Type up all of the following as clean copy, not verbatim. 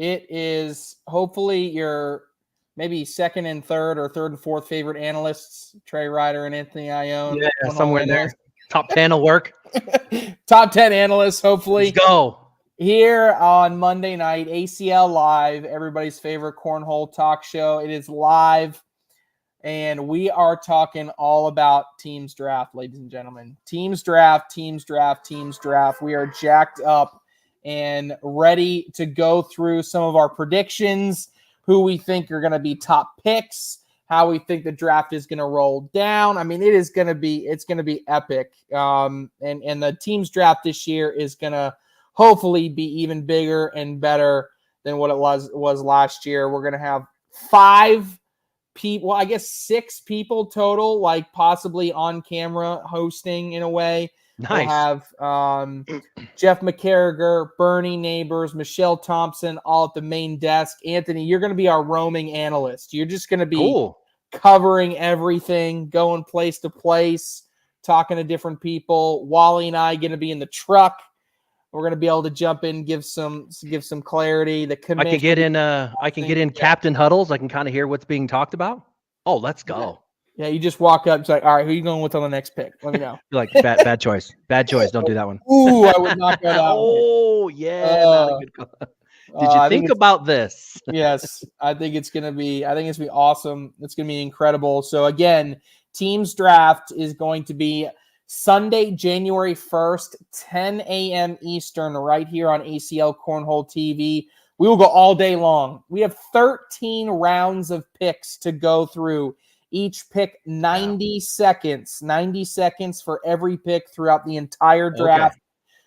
It is hopefully your maybe second and third or third and fourth favorite analysts, Trey, Ryder, and Anthony Ayon. Yeah, somewhere in there. Top 10 will work. Top 10 analysts, hopefully. Let's go. Here on Monday night, ACL Live, everybody's favorite cornhole talk show. It is live, and we are talking all about Teams Draft, ladies and gentlemen. Teams Draft, Teams Draft, Teams Draft. We are jacked up and ready to go through some of our predictions, who we think are going to be top picks, how we think the draft is going to roll down. I mean, it's going to be epic. And the Teams Draft this year is going to hopefully be even bigger and better than what it was last year. We're going to have 5 people, well, I guess 6 people total, like possibly on camera hosting in a way. Nice. We'll have Jeff McCarriger, Bernie Neighbors, Michelle Thompson, all at the main desk. Anthony, you're going to be our roaming analyst. You're just going to be covering everything, going place to place, talking to different people. Wally and I going to be in the truck. We're going to be able to jump in, give some clarity. I can get in captain huddles. I can kind of hear what's being talked about. Oh, let's go. Yeah, you just walk up. It's like, all right, who are you going with on the next pick? Let me know. You're like, bad choice. Bad choice. Don't do that one. Ooh, I would not go that Oh, yeah. Not a good call. Did you think about this? Yes, I think it's going to be awesome. It's going to be incredible. So again, Teams Draft is going to be Sunday, January 1st, 10 a.m. Eastern, right here on ACL Cornhole TV. We will go all day long. We have 13 rounds of picks to go through. Each pick 90 seconds. 90 seconds for every pick throughout the entire draft.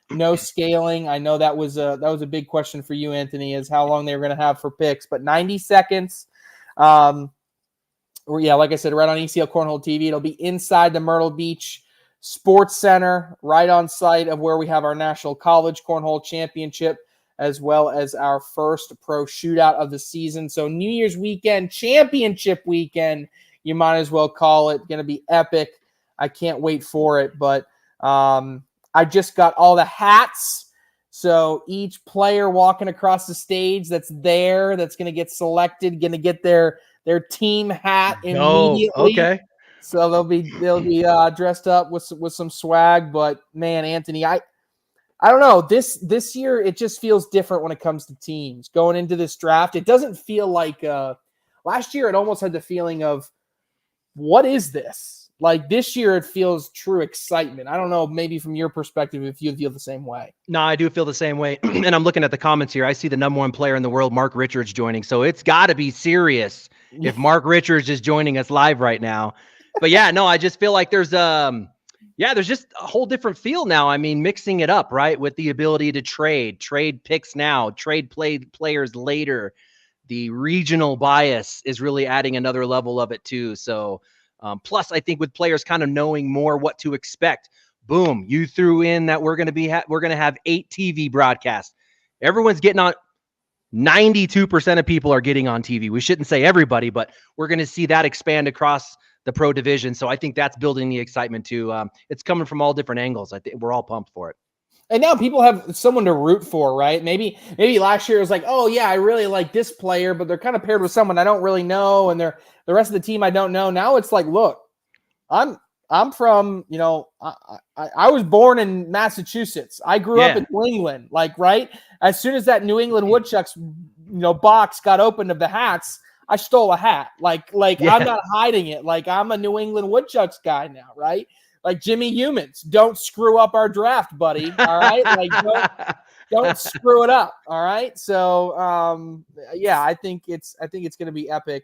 Okay. No scaling. I know that was a big question for you, Anthony, is how long they were going to have for picks. But 90 seconds. Like I said, right on ACL Cornhole TV. It'll be inside the Myrtle Beach Sports Center, right on site of where we have our National College Cornhole Championship, as well as our first pro shootout of the season. So New Year's weekend, championship weekend, you might as well call it. Going to be epic. I can't wait for it. But I just got all the hats. So each player walking across the stage that's going to get selected, going to get their team hat immediately. Okay. So they'll be dressed up with some swag. But man, Anthony, I don't know. This year it just feels different when it comes to teams going into this draft. It doesn't feel like last year. It almost had the feeling of, what is this? Like this year, it feels true excitement. I don't know, maybe from your perspective, if you feel the same way. No, I do feel the same way. And I'm looking at the comments here. I see the number 1 player in the world, Mark Richards, joining. So it's got to be serious if Mark Richards is joining us live right now. But yeah, no, I just feel like there's just a whole different feel now. I mean, mixing it up, right, with the ability to trade picks now, trade players later. The regional bias is really adding another level of it too. So plus, I think with players kind of knowing more what to expect. Boom, you threw in that we're going to have 8 TV broadcasts. Everyone's getting on. 92% of people are getting on TV. We shouldn't say everybody, but we're going to see that expand across the pro division. So I think that's building the excitement too. It's coming from all different angles. I think we're all pumped for it. And now people have someone to root for, right? Maybe last year it was like, oh yeah, I really like this player, but they're kind of paired with someone I don't really know, and the rest of the team I don't know. Now it's like, look, I'm from, I was born in Massachusetts. I grew up in New England, like, right? As soon as that New England Woodchucks, box got opened of the hats, I stole a hat. Like I'm not hiding it. Like I'm a New England Woodchucks guy now, right? Like Jimmy Humans, don't screw up our draft, buddy. All right, like don't screw it up. All right. So I think it's going to be epic.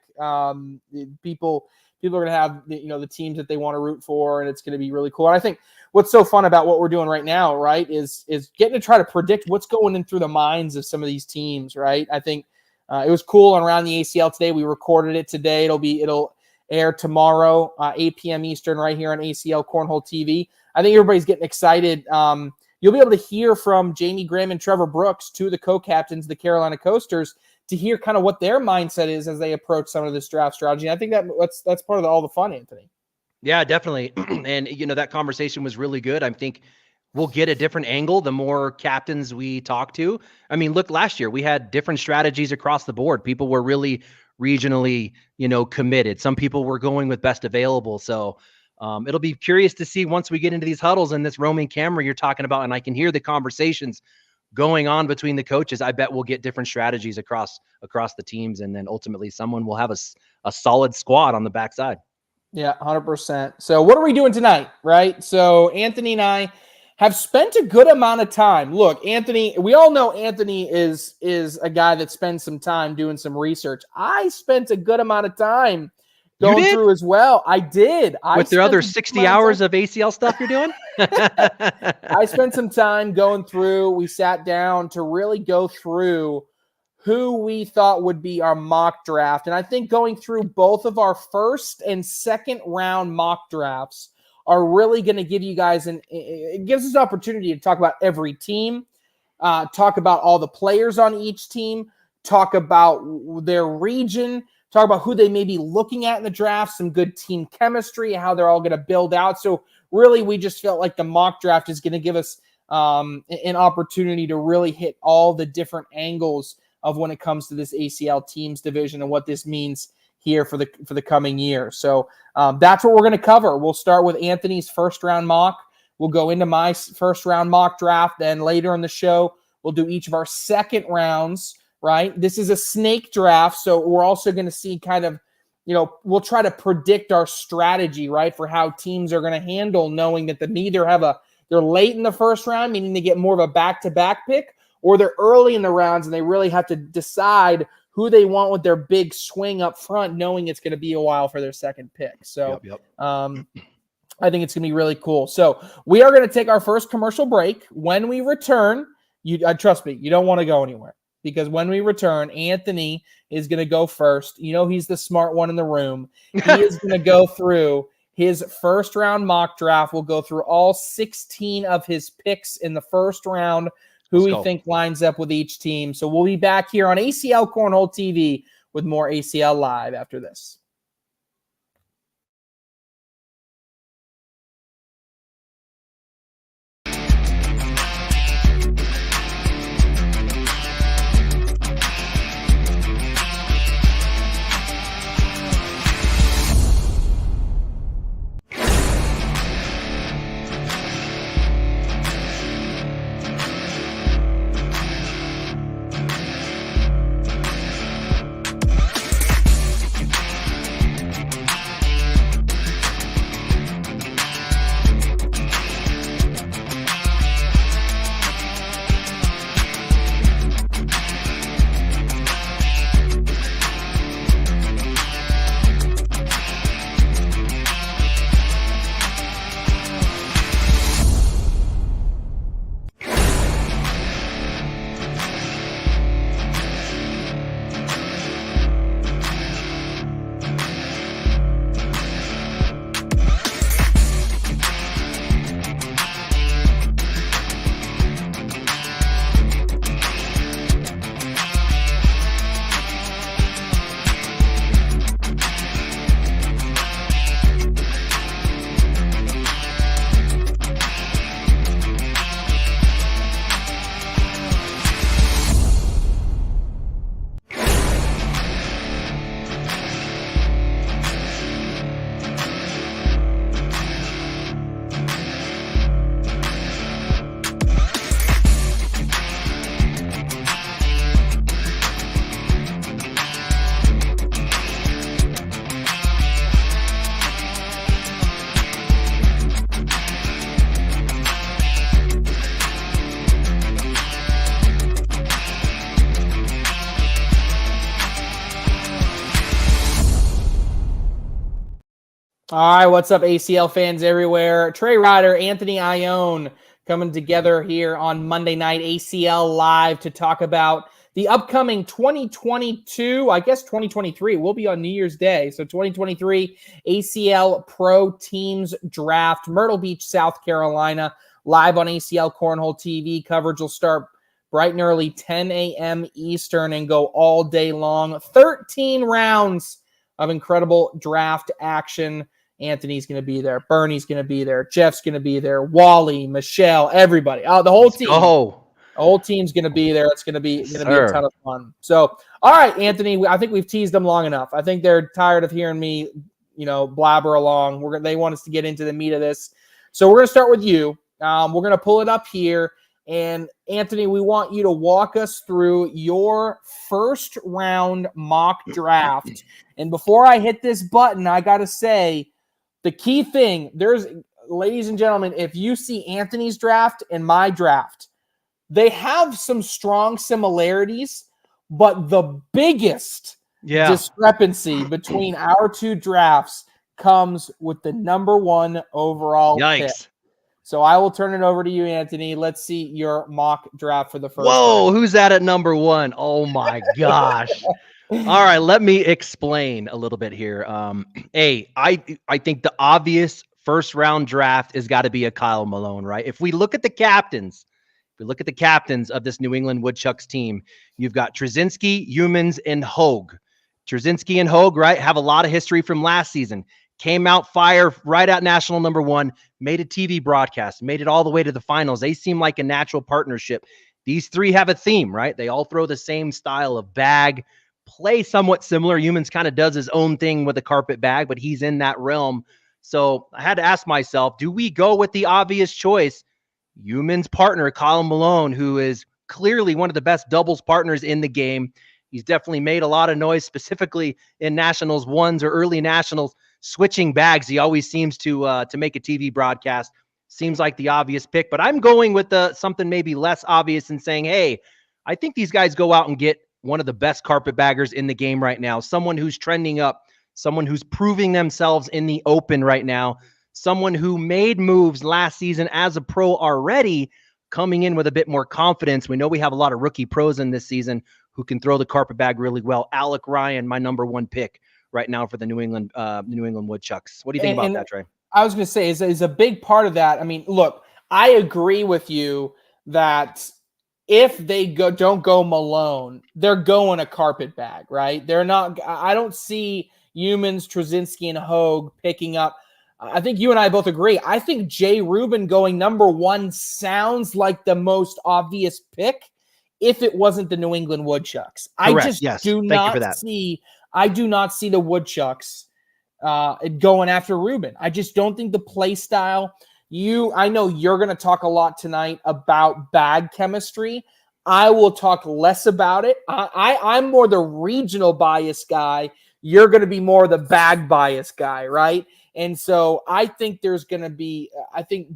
People are going to have the teams that they want to root for, and it's going to be really cool. And I think what's so fun about what we're doing right now, right, is getting to try to predict what's going in through the minds of some of these teams, right? I think it was cool on Around the ACL today. We recorded it today. It'll air tomorrow, 8 p.m. Eastern, right here on ACL Cornhole TV. I think everybody's getting excited. You'll be able to hear from Jamie Graham and Trevor Brooks, 2 of the co-captains of the Carolina Coasters, to hear kind of what their mindset is as they approach some of this draft strategy. And I think that's part of all the fun, Anthony. Yeah, definitely. And, that conversation was really good. I think we'll get a different angle the more captains we talk to. I mean, look, last year we had different strategies across the board. People were really regionally, committed. Some people were going with best available. So it'll be curious to see once we get into these huddles and this roaming camera you're talking about, and I can hear the conversations going on between the coaches. I bet we'll get different strategies across the teams, and then ultimately someone will have a solid squad on the backside. Yeah, 100%. So what are we doing tonight, right? So Anthony and I have spent a good amount of time. Look, Anthony, we all know Anthony is a guy that spends some time doing some research. I spent a good amount of time going through as well. I did. With their other 60 hours of ACL stuff you're doing? I spent some time going through. We sat down to really go through who we thought would be our mock draft. And I think going through both of our first and second round mock drafts are really going to give you guys it gives us an opportunity to talk about every team, talk about all the players on each team, talk about their region, talk about who they may be looking at in the draft, some good team chemistry, how they're all going to build out. So really, we just felt like the mock draft is going to give us an opportunity to really hit all the different angles of when it comes to this ACL teams division and what this means here for the coming year. So that's what we're going to cover. We'll start with Anthony's first round mock. We'll go into my first round mock draft. Then later in the show, we'll do each of our second rounds, right? This is a snake draft. So we're also going to see kind of, we'll try to predict our strategy, right? For how teams are going to handle knowing that they're late in the first round, meaning they get more of a back-to-back pick, or they're early in the rounds and they really have to decide who they want with their big swing up front, knowing it's going to be a while for their second pick. So I think it's going to be really cool. So we are going to take our first commercial break. When we return, trust me, you don't want to go anywhere, because when we return, Anthony is going to go first. He's the smart one in the room. He is going to go through his first round mock draft. We'll go through all 16 of his picks in the first round, who we think lines up with each team. So we'll be back here on ACL Cornhole TV with more ACL Live after this. All right, what's up, ACL fans everywhere? Trey, Ryder, Anthony, Ayon coming together here on Monday Night ACL Live to talk about the upcoming 2022, I guess 2023. We'll be on New Year's Day. So 2023 ACL Pro Teams Draft, Myrtle Beach, South Carolina, live on ACL Cornhole TV. Coverage will start bright and early, 10 a.m. Eastern, and go all day long. 13 rounds of incredible draft action. Anthony's going to be there. Bernie's going to be there. Jeff's going to be there. Wally, Michelle, everybody. The whole team. Oh, the whole team's going to be there. It's going to be a ton of fun. So, all right, Anthony, I think we've teased them long enough. I think they're tired of hearing me, blabber along. They want us to get into the meat of this. So we're going to start with you. We're going to pull it up here. And Anthony, we want you to walk us through your first round mock draft. And before I hit this button, I got to say the key thing, ladies and gentlemen, if you see Anthony's draft and my draft, they have some strong similarities, but the biggest discrepancy between our two drafts comes with the number 1 overall pick. So I will turn it over to you, Anthony. Let's see your mock draft for the first round. Who's that at number 1? Oh my gosh. All right, let me explain a little bit here. I think the obvious first round draft has got to be a Kyle Malone, right? If we look at the captains of this New England Woodchucks team, you've got Trzynski, Humans, and Hogue. Trzynski and Hogue, right, have a lot of history from last season. Came out fire right at national number 1, made a TV broadcast, made it all the way to the finals. They seem like a natural partnership. These three have a theme, right? They all throw the same style of bag, play somewhat similar. Humans kind of does his own thing with a carpet bag, but he's in that realm. So I had to ask myself, do we go with the obvious choice? Humans partner, Kyle Malone, who is clearly one of the best doubles partners in the game. He's definitely made a lot of noise, specifically in nationals ones or early nationals, switching bags. He always seems to make a TV broadcast. Seems like the obvious pick, but I'm going with something maybe less obvious and saying, hey, I think these guys go out and get one of the best carpetbaggers in the game right now, someone who's trending up, someone who's proving themselves in the open right now, someone who made moves last season as a pro already, coming in with a bit more confidence. We know we have a lot of rookie pros in this season who can throw the carpetbag really well. Alec Ryan, my number 1 pick right now for the New England Woodchucks. What do you think about that, Trey? I was going to say is a big part of that. I mean, look, I agree with you that if they don't go Malone, they're going a carpetbag, right? They're not. I don't see Humans, Trzynski, and Hogue picking up. I think you and I both agree. I think Jay Rubin going number 1 sounds like the most obvious pick if it wasn't the New England Woodchucks. Correct. I do not see the Woodchucks going after Rubin. I just don't think the play style. I know you're going to talk a lot tonight about bag chemistry. I will talk less about it. I'm more the regional bias guy. You're going to be more the bag bias guy, right? And so I think there's going to be,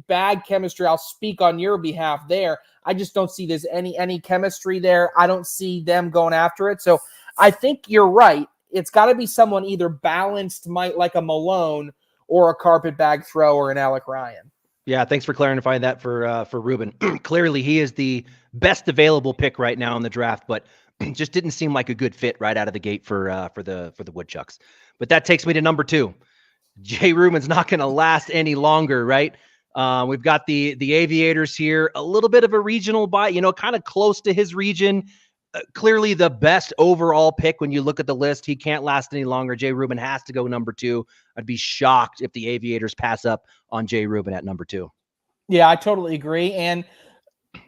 bag chemistry. I'll speak on your behalf there. I just don't see there's any chemistry there. I don't see them going after it. So I think you're right. It's got to be someone either balanced, like a Malone, or a carpetbag thrower in Alec Ryan. Yeah, thanks for clarifying that for Rubin. Clearly, he is the best available pick right now in the draft, but just didn't seem like a good fit right out of the gate for the Woodchucks. But that takes me to number 2. Jay Rubin's not going to last any longer, right? We've got the Aviators here, a little bit of a regional buy, kind of close to his region. Clearly the best overall pick when you look at the list. He can't last any longer. Jay Rubin has to go number 2. I'd be shocked if the Aviators pass up on Jay Rubin at number 2. Yeah, I totally agree. And a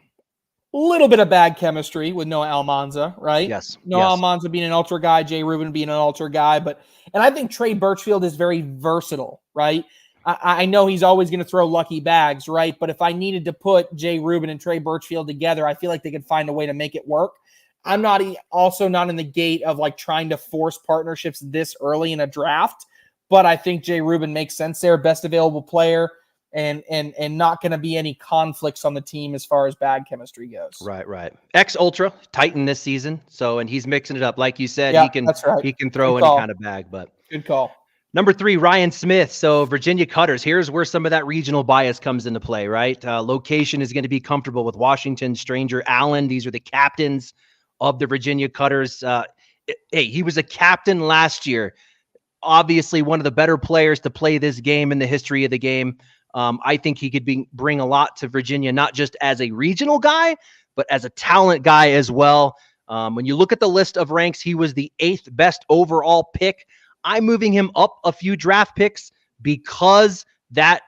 little bit of bad chemistry with Noah Almanza, right? Yes. Noah Almanza being an ultra guy, Jay Rubin being an ultra guy. And I think Trey Birchfield is very versatile, right? I know he's always going to throw lucky bags, right? But if I needed to put Jay Rubin and Trey Birchfield together, I feel like they could find a way to make it work. I'm also not in the gate of trying to force partnerships this early in a draft, but I think Jay Rubin makes sense there. Best available player and not going to be any conflicts on the team as far as bag chemistry goes. Right. Ex-Ultra Titan this season. and he's mixing it up. Like you said, he can throw any kind of bag, but good call. Number 3, Ryan Smith. So Virginia Cutters. Here's where some of that regional bias comes into play, right? Location is going to be comfortable with Washington, Stranger, Allen. These are the captains of the Virginia Cutters. He was a captain last year. Obviously, one of the better players to play this game in the history of the game. I think he could bring a lot to Virginia, not just as a regional guy, but as a talent guy as well. When you look at the list of ranks, he was the 8th best overall pick. I'm moving him up a few draft picks because that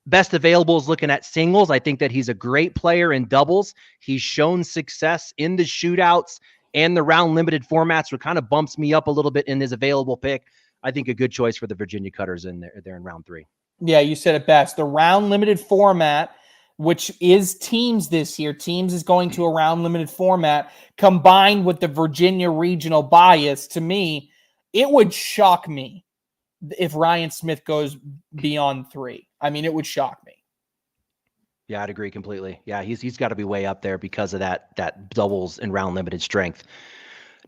best available is looking at singles. I think that he's a great player in doubles. He's shown success in the shootouts and the round limited formats, which kind of bumps me up a little bit in his available pick. I think a good choice for the Virginia Cutters in there in round 3. Yeah, you said it best. The round limited format, which is teams this year. Teams is going to a round limited format combined with the Virginia regional bias. To me, it would shock me if Ryan Smith goes beyond 3. I mean, it would shock me. Yeah, I'd agree completely. Yeah, he's got to be way up there because of that doubles and round limited strength.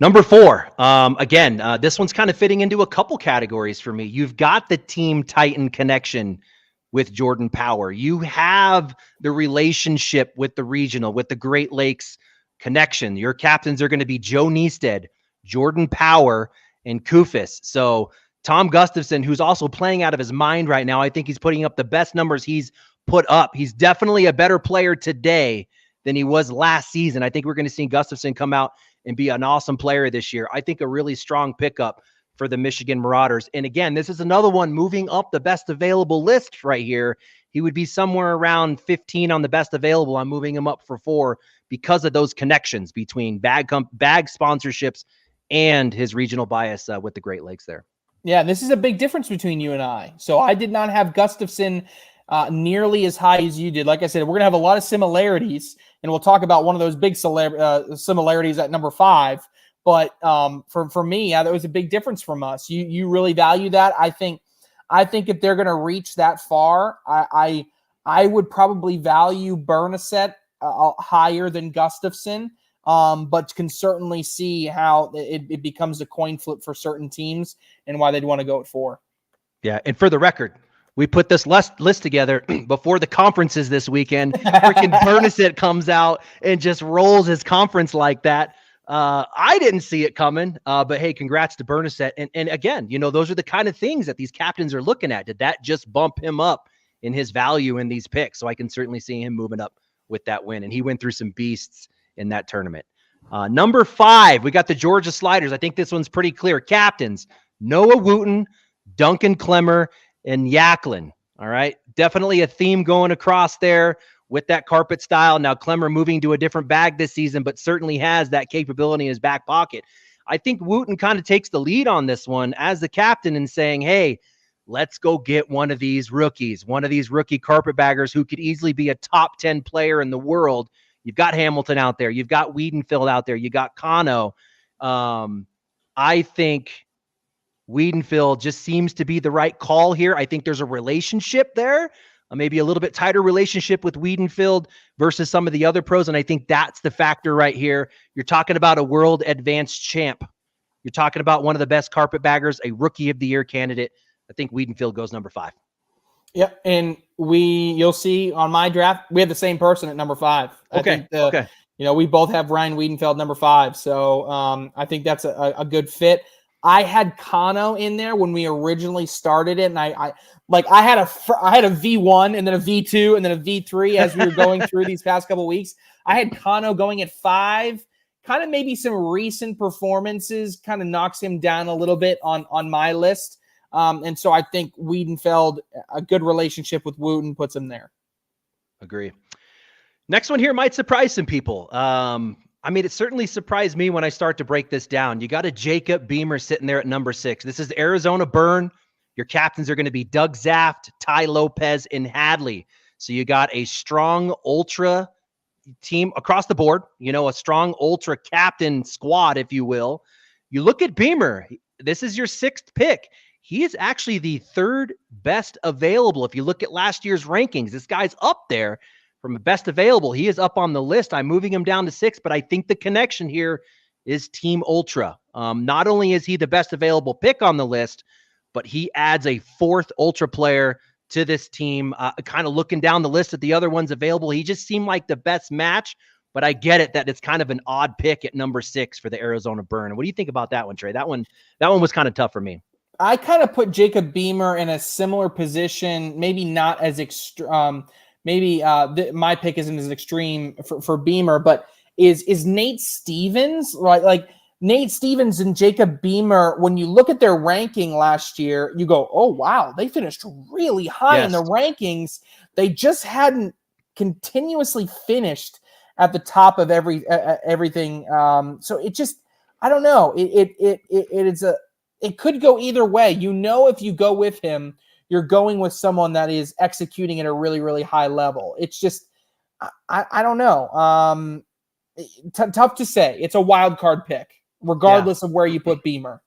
Number 4, again, this one's kind of fitting into a couple categories for me. You've got the Team Titan connection with Jordan Power. You have the relationship with the regional, with the Great Lakes connection. Your captains are going to be Joe Neested, Jordan Power, and Kufis. So Tom Gustafson, who's also playing out of his mind right now, I think he's putting up the best numbers he's put up. He's definitely a better player today than he was last season. I think we're going to see Gustafson come out and be an awesome player this year. I think a really strong pickup for the Michigan Marauders. And again, this is another one moving up the best available list right here. He would be somewhere around 15 on the best available. I'm moving him up for 4 because of those connections between bag sponsorships and his regional bias with the Great Lakes there. Yeah, this is a big difference between you and I. So I did not have Gustafson nearly as high as you did. Like I said, we're going to have a lot of similarities, and we'll talk about one of those big similarities at number 5. But for me, yeah, that was a big difference from us. You really value that. I think if they're going to reach that far, I would probably value Bernasset higher than Gustafson, but can certainly see how it becomes a coin flip for certain teams and why they'd want to go at 4. Yeah, and for the record, we put this list together before the conferences this weekend. Freaking Bernasset comes out and just rolls his conference like that. I didn't see it coming, but hey, congrats to Bernasset. And again, those are the kind of things that these captains are looking at. Did that just bump him up in his value in these picks? So I can certainly see him moving up with that win. And he went through some beasts in that tournament. Number 5, we got the Georgia Sliders. I think this one's pretty clear. Captains, Noah Wooten, Duncan Clemmer, and Yaklin. All right. Definitely a theme going across there with that carpet style. Now Clemmer moving to a different bag this season, but certainly has that capability in his back pocket. I think Wooten kind of takes the lead on this one as the captain and saying, hey, let's go get one of these rookies, one of these rookie carpetbaggers who could easily be a top 10 player in the world. You've got Hamilton out there. You've got Wiedenfeld out there. You got Kano. I think Wiedenfeld just seems to be the right call here. I think there's a relationship there, maybe a little bit tighter relationship with Wiedenfeld versus some of the other pros. And I think that's the factor right here. You're talking about a world advanced champ. You're talking about one of the best carpetbaggers, a rookie of the year candidate. I think Wiedenfeld goes number 5. Yep, and you'll see on my draft, we have the same person at number 5. Okay. Okay. We both have Ryan Wiedenfeld number 5. So I think that's a good fit. I had Kano in there when we originally started it, and I had a V1 and then a V2 and then a V3 as we were going through these past couple of weeks. I had Kano going at 5. Kind of maybe some recent performances kind of knocks him down a little bit on my list. And so I think Wiedenfeld, a good relationship with Wooten, puts him there. Agree. Next one here might surprise some people. It certainly surprised me when I start to break this down. You got a Jacob Beamer sitting there at number 6. This is Arizona Burn. Your captains are going to be Doug Zaft, Ty Lopez, and Hadley. So you got a strong ultra team across the board, a strong ultra captain squad, if you will. You look at Beamer. This is your 6th pick. He is actually the 3rd best available. If you look at last year's rankings, this guy's up there from the best available. He is up on the list. I'm moving him down to 6, but I think the connection here is Team Ultra. Not only is he the best available pick on the list, but he adds a 4th Ultra player to this team. Kind of looking down the list at the other ones available, he just seemed like the best match, but I get it that it's kind of an odd pick at number 6 for the Arizona Burn. What do you think about that one, Trey? That one was kind of tough for me. I kind of put Jacob Beamer in a similar position, maybe not as extreme. My pick isn't as extreme for Beamer, but is Nate Stevens, right? Like Nate Stevens and Jacob Beamer, when you look at their ranking last year, you go, oh, wow, they finished really high in the rankings. They just hadn't continuously finished at the top of everything. So it just, I don't know. It could go either way. If you go with him, you're going with someone that is executing at a really, really high level. It's just, I don't know. Tough to say. It's a wild card pick, regardless of where you put Beamer.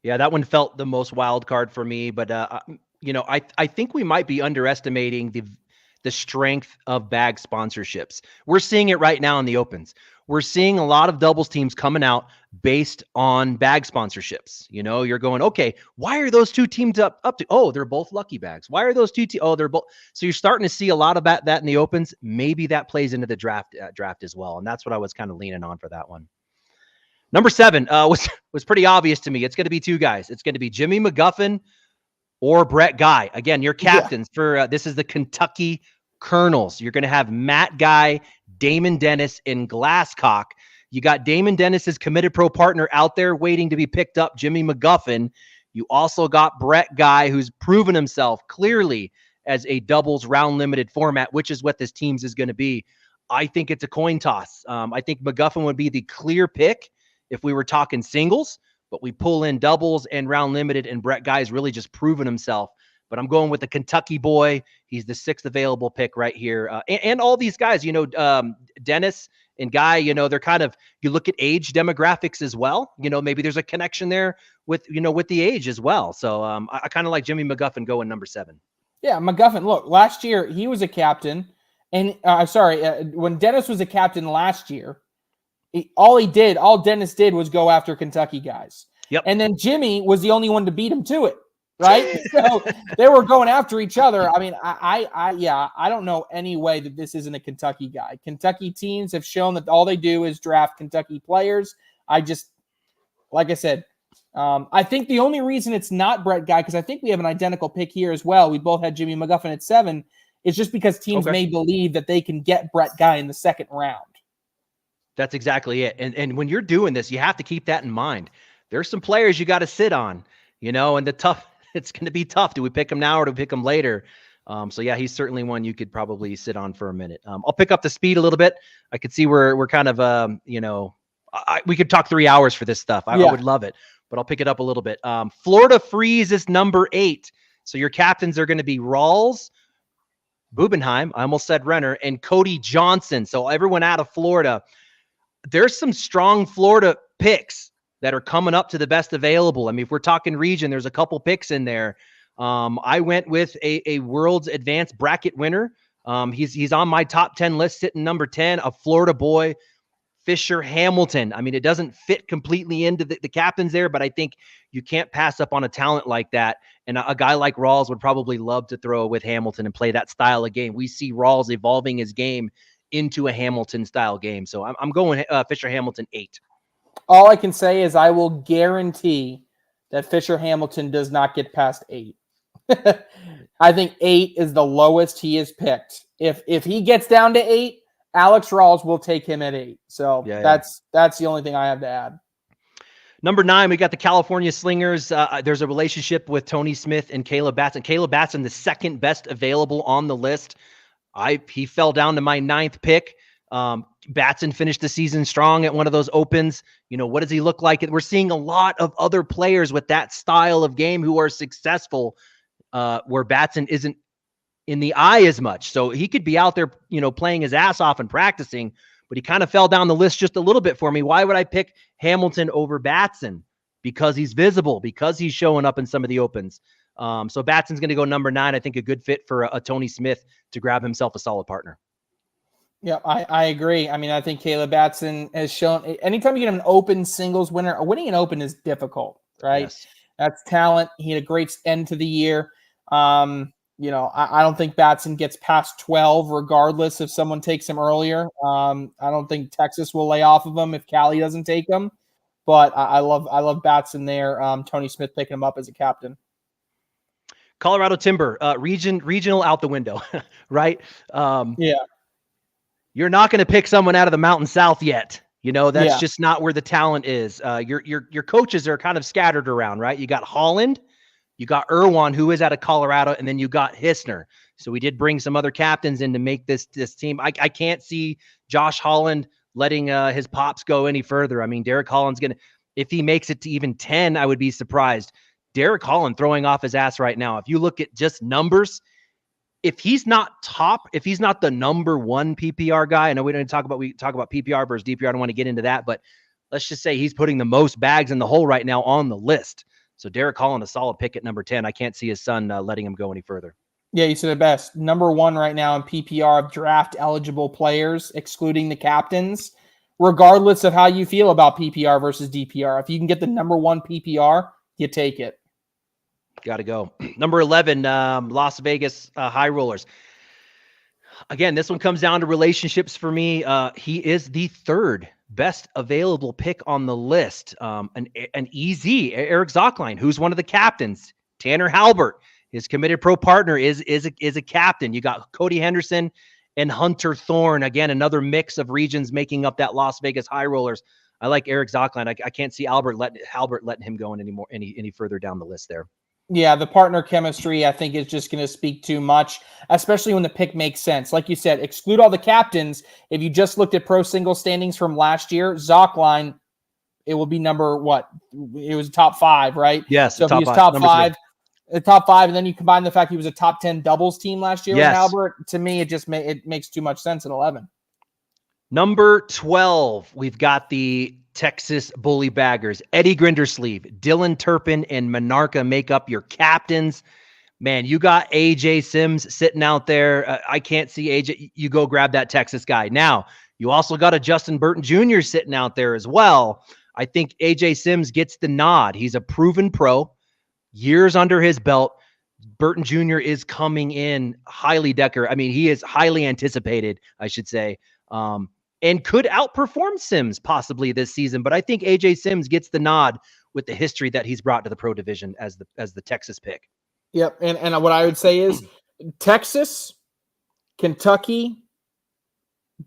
Yeah, that one felt the most wild card for me. But, I think we might be underestimating the strength of bag sponsorships. We're seeing it right now in the opens. We're seeing a lot of doubles teams coming out based on bag sponsorships. You're going, okay, why are those two teams up to? Oh, they're both lucky bags. Why are those two teams? Oh, they're both. So you're starting to see a lot of that in the opens. Maybe that plays into the draft as well. And that's what I was kind of leaning on for that one. Number 7 was pretty obvious to me. It's going to be two guys. It's going to be Jimmy McGuffin or Brett Guy. Again, your captains for this is the Kentucky Colonels. You're going to have Matt Guy, Damon Dennis, and Glasscock. You got Damon Dennis's committed pro partner out there waiting to be picked up, Jimmy McGuffin. You also got Brett Guy, who's proven himself clearly as a doubles round limited format, which is what this team's is going to be. I think it's a coin toss. I think McGuffin would be the clear pick if we were talking singles, but we pull in doubles and round limited, and Brett Guy's really just proven himself. But I'm going with the Kentucky boy. He's the 6th available pick right here. And all these guys, Dennis and Guy, they're kind of, you look at age demographics as well. Maybe there's a connection there with the age as well. So I kind of like Jimmy McGuffin going number 7. Yeah, McGuffin, look, last year he was a captain. And when Dennis was a captain last year, all Dennis did was go after Kentucky guys. Yep. And then Jimmy was the only one to beat him to it. Right. So they were going after each other. I mean, I don't know any way that this isn't a Kentucky guy. Kentucky teams have shown that all they do is draft Kentucky players. Like I said, I think the only reason it's not Brett Guy, because I think we have an identical pick here as well. We both had Jimmy McGuffin at 7. It's just because teams may believe that they can get Brett Guy in the second round. That's exactly it. And when you're doing this, you have to keep that in mind. There's some players you got to sit on, and it's going to be tough. Do we pick him now or do we pick him later? So yeah, he's certainly one you could probably sit on for a minute. I'll pick up the speed a little bit. I could see we're kind of, we could talk 3 hours for this stuff. I would love it, but I'll pick it up a little bit. Florida Freeze is number 8. So your captains are going to be Rawls, Bubenheim, I almost said Renner, and Cody Johnson. So everyone out of Florida. There's some strong Florida picks that are coming up to the best available. I mean, if we're talking region, there's a couple picks in there. I went with a World's Advanced Bracket winner. He's on my top 10 list, sitting number 10, a Florida boy, Fisher Hamilton. I mean, it doesn't fit completely into the captains there, but I think you can't pass up on a talent like that. And a guy like Rawls would probably love to throw with Hamilton and play that style of game. We see Rawls evolving his game into a Hamilton style game. So I'm going Fisher Hamilton 8. All I can say is I will guarantee that Fisher Hamilton does not get past 8. I think 8 is the lowest he is picked. If he gets down to 8, Alex Rawls will take him at 8. So that's the only thing I have to add. Number 9, we got the California Slingers. There's a relationship with Tony Smith and Caleb Batson. Caleb Batson, the second best available on the list. He fell down to my 9th pick. Batson finished the season strong at one of those opens. What does he look like? We're seeing a lot of other players with that style of game who are successful, where Batson isn't in the eye as much. So he could be out there, playing his ass off and practicing, but he kind of fell down the list just a little bit for me. Why would I pick Hamilton over Batson? Because he's visible, because he's showing up in some of the opens. So Batson's going to go number 9. I think a good fit for a Tony Smith to grab himself a solid partner. Yeah, I agree. I mean, I think Caleb Batson has shown anytime you get an open singles winner, winning an open is difficult, right? Yes. That's talent. He had a great end to the year. I don't think Batson gets past 12 regardless if someone takes him earlier. I don't think Texas will lay off of him if Cali doesn't take him. But I love Batson there. Tony Smith picking him up as a captain. Colorado Timber, regional out the window, right? Yeah. You're not going to pick someone out of the Mountain South yet. That's Yeah. just not where the talent is. Your coaches are kind of scattered around, right? You got Holland, you got Irwan, who is out of Colorado, and then you got Hissner. So we did bring some other captains in to make this team. I can't see Josh Holland letting his pops go any further. I mean, Derek Holland's if he makes it to even 10, I would be surprised. Derek Holland throwing off his ass right now. If you look at just numbers, if he's not the number one PPR guy, I know we talk about PPR versus DPR. I don't want to get into that, but let's just say he's putting the most bags in the hole right now on the list. So Derek Holland, a solid pick at number 10. I can't see his son letting him go any further. Yeah, you said it best. Number 1 right now in PPR of draft eligible players, excluding the captains, regardless of how you feel about PPR versus DPR. If you can get the number 1 PPR, you take it. Got to go. Number 11, Las Vegas High Rollers. Again, this one comes down to relationships for me. He is the 3rd best available pick on the list. An easy Eric Zockline, who's one of the captains. Tanner Halbert, his committed pro partner, is a captain. You got Cody Henderson and Hunter Thorne. Again, another mix of regions making up that Las Vegas High Rollers. I like Eric Zockline. I can't see Halbert letting him go any further down the list there. Yeah, the partner chemistry, I think, is just going to speak too much, especially when the pick makes sense. Like you said, exclude all the captains. If you just looked at pro single standings from last year, Zockline, it will be number what? It was top 5, right? Yes. So if he was top 5, and then you combine the fact he was a top 10 doubles team last year with Albert, to me, it makes too much sense in 11. Number 12, we've got the Texas Bully Baggers. Eddie Grindersleeve, Dylan Turpin, and Monarca make up your captains. Man, you got AJ Sims sitting out there. I can't see AJ. You go grab that Texas guy. Now, you also got a Justin Burton Jr. sitting out there as well. I think AJ Sims gets the nod. He's a proven pro, years under his belt. Burton Jr. is coming in highly decorated. I mean, he is highly anticipated, I should say. And could outperform Sims possibly this season. But I think AJ Sims gets the nod with the history that he's brought to the pro division as the Texas pick. Yep. And what I would say is Texas, Kentucky,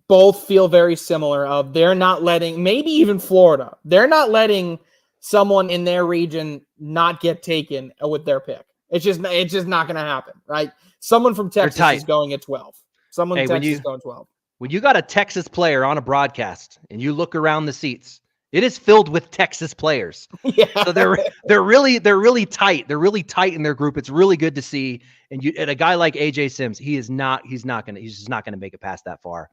both feel very similar. They're not letting, maybe even Florida, they're not letting someone in their region not get taken with their pick. It's just not going to happen, right? Someone from Texas is going at 12. Someone from Texas is going 12. When you got a Texas player on a broadcast and you look around the seats, it is filled with Texas players. Yeah. So they're really tight. They're really tight in their group. It's really good to see. And a guy like AJ Sims, he's just not gonna make it past that far.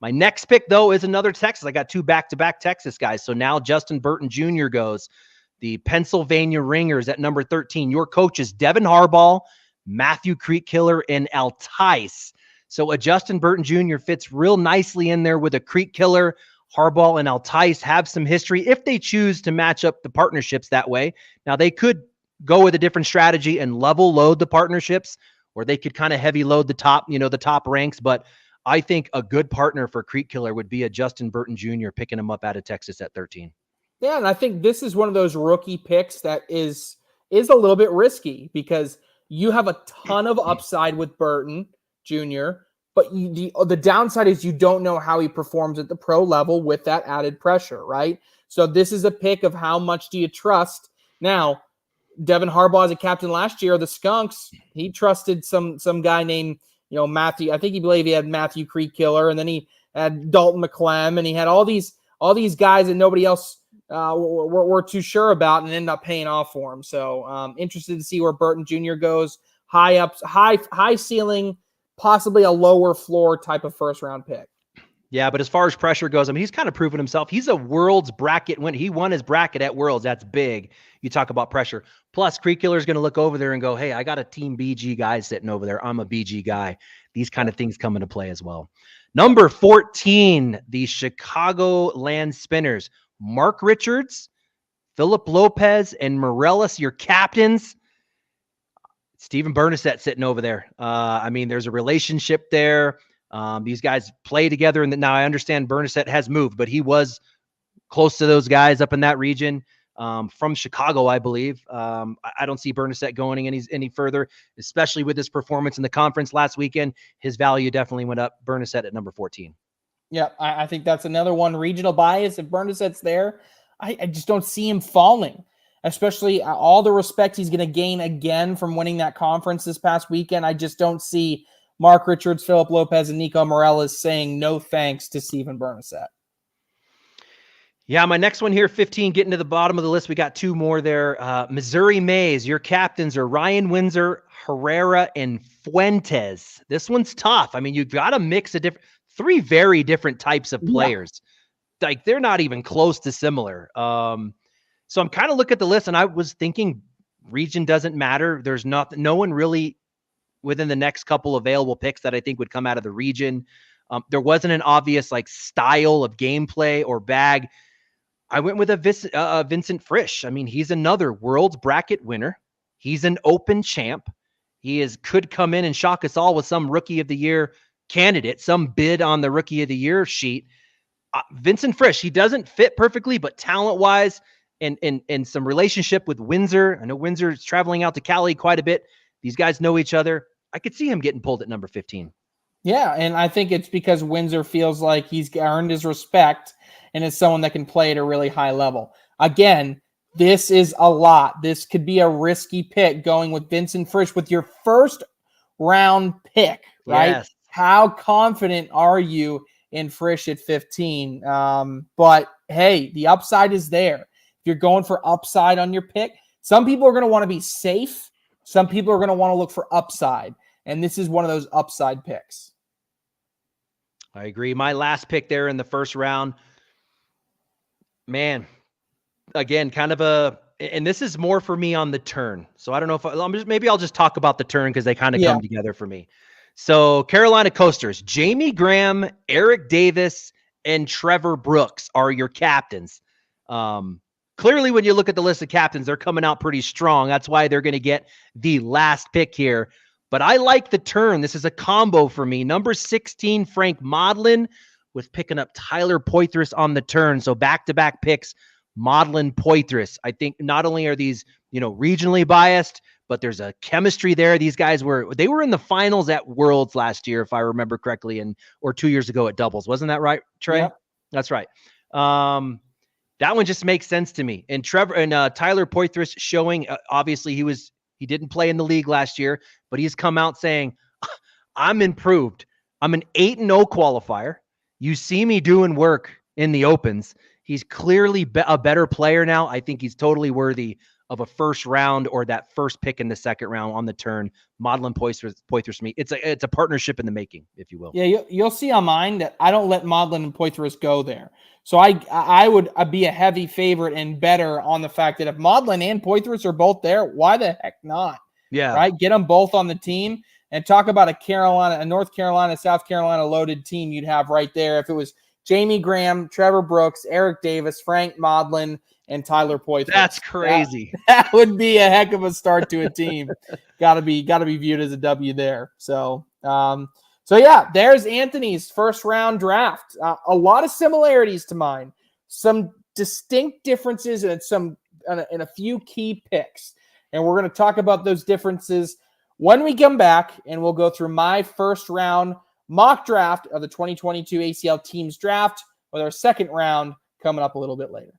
My next pick though is another Texas. I got 2 back-to-back Texas guys. So now Justin Burton Jr. goes. The Pennsylvania Ringers at number 13. Your coaches, Devin Harbaugh, Matthew Creekkiller, and Altice. So a Justin Burton Jr. fits real nicely in there with a Creekkiller. Harbaugh and Altice have some history if they choose to match up the partnerships that way. Now, they could go with a different strategy and level load the partnerships, or they could kind of heavy load the top ranks. But I think a good partner for Creekkiller would be a Justin Burton Jr. picking him up out of Texas at 13. Yeah, and I think this is one of those rookie picks that is a little bit risky because you have a ton of upside with Burton Jr., but the downside is you don't know how he performs at the pro level with that added pressure, right? So this is a pick of how much do you trust. Now, Devin Harbaugh as a captain last year, the Skunks, he trusted some guy named, Matthew. I think he believed he had Matthew Creekkiller, and then he had Dalton McClem, and he had all these guys that nobody else were too sure about and ended up paying off for him. So interested to see where Burton Jr. goes. High ceiling, possibly a lower floor type of first round pick. Yeah, but as far as pressure goes, I mean, he's kind of proven himself. He's a Worlds bracket. When he won his bracket at Worlds, that's big. You talk about pressure. Plus, Creekkiller is going to look over there and go, hey, I got a Team BG guy sitting over there. I'm a BG guy. These kind of things come into play as well. Number 14, the Chicagoland Spinners. Mark Richards, Philip Lopez, and Morelis, your captains. Steven Bernasette sitting over there. I mean, there's a relationship there. These guys play together. And now I understand Bernasette has moved, but he was close to those guys up in that region from Chicago, I believe. I don't see Bernasette going any further, especially with his performance in the conference last weekend. His value definitely went up. Bernasette at number 14. Yeah, I think that's another one. Regional bias. If Bernadette's there, I just don't see him falling, especially all the respect he's going to gain again from winning that conference this past weekend. I just don't see Mark Richards, Philip Lopez, and Nico Morales saying no thanks to Stephen Bernadette. Yeah, my next one here, 15, getting to the bottom of the list. We got two more there. Missouri Mays, your captains are Ryan Windsor, Herrera, and Fuentes. This one's tough. I mean, you've got a mix of three very different types of players. Yeah. Like, they're not even close to similar. So I'm kind of looking at the list, and I was thinking region doesn't matter. There's no one really within the next couple available picks that I think would come out of the region. There wasn't an obvious like style of gameplay or bag. I went with a Vincent Frisch. I mean, he's another world's bracket winner. He's an open champ. He could come in and shock us all with some rookie of the year candidate, some bid on the rookie of the year sheet. Vincent Frisch, he doesn't fit perfectly, but talent-wise and some relationship with Windsor. I know Windsor is traveling out to Cali quite a bit. These guys know each other. I could see him getting pulled at number 15. Yeah, and I think it's because Windsor feels like he's earned his respect and is someone that can play at a really high level. Again, this is a lot. This could be a risky pick going with Vincent Frisch with your first round pick, right? Yes. How confident are you in Frisch at 15? But hey, the upside is there. If you're going for upside on your pick, some people are going to want to be safe. Some people are going to want to look for upside. And this is one of those upside picks. I agree. My last pick there in the first round, man, again, kind of and this is more for me on the turn. So I don't know if maybe I'll just talk about the turn because they kind of come together for me. So Carolina Coasters, Jamie Graham, Eric Davis, and Trevor Brooks are your captains. Clearly, when you look at the list of captains, they're coming out pretty strong. That's why they're going to get the last pick here. But I like the turn. This is a combo for me. Number 16, Frank Modlin, with picking up Tyler Poitras on the turn. So back-to-back picks, Modlin, Poitras. I think not only are these, regionally biased, but there's a chemistry there. These guys were in the finals at Worlds last year, if I remember correctly, or 2 years ago at doubles. Wasn't that right, Trey? Yep. That's right. That one just makes sense to me. And Tyler Poitras showing, obviously he didn't play in the league last year, but he's come out saying, I'm improved. I'm an 8-0 qualifier. You see me doing work in the opens. He's clearly a better player now. I think he's totally worthy of a first round or that first pick in the second round on the turn. Modlin, Poitras, me. It's a partnership in the making, if you will. Yeah, you'll see on mine that I don't let Modlin and Poitras go there. So I would be a heavy favorite and better on the fact that if Modlin and Poitras are both there, why the heck not? Yeah. Right? Get them both on the team and talk about a North Carolina, South Carolina loaded team you'd have right there. If it was Jamie Graham, Trevor Brooks, Eric Davis, Frank Modlin, and Tyler Poitras. That's crazy. That would be a heck of a start to a team. Gotta be viewed as a W there. So yeah, there's Anthony's first round draft. A lot of similarities to mine, some distinct differences, and a few key picks. And we're going to talk about those differences when we come back, and we'll go through my first round mock draft of the 2022 ACL Teams Draft, with our second round coming up a little bit later.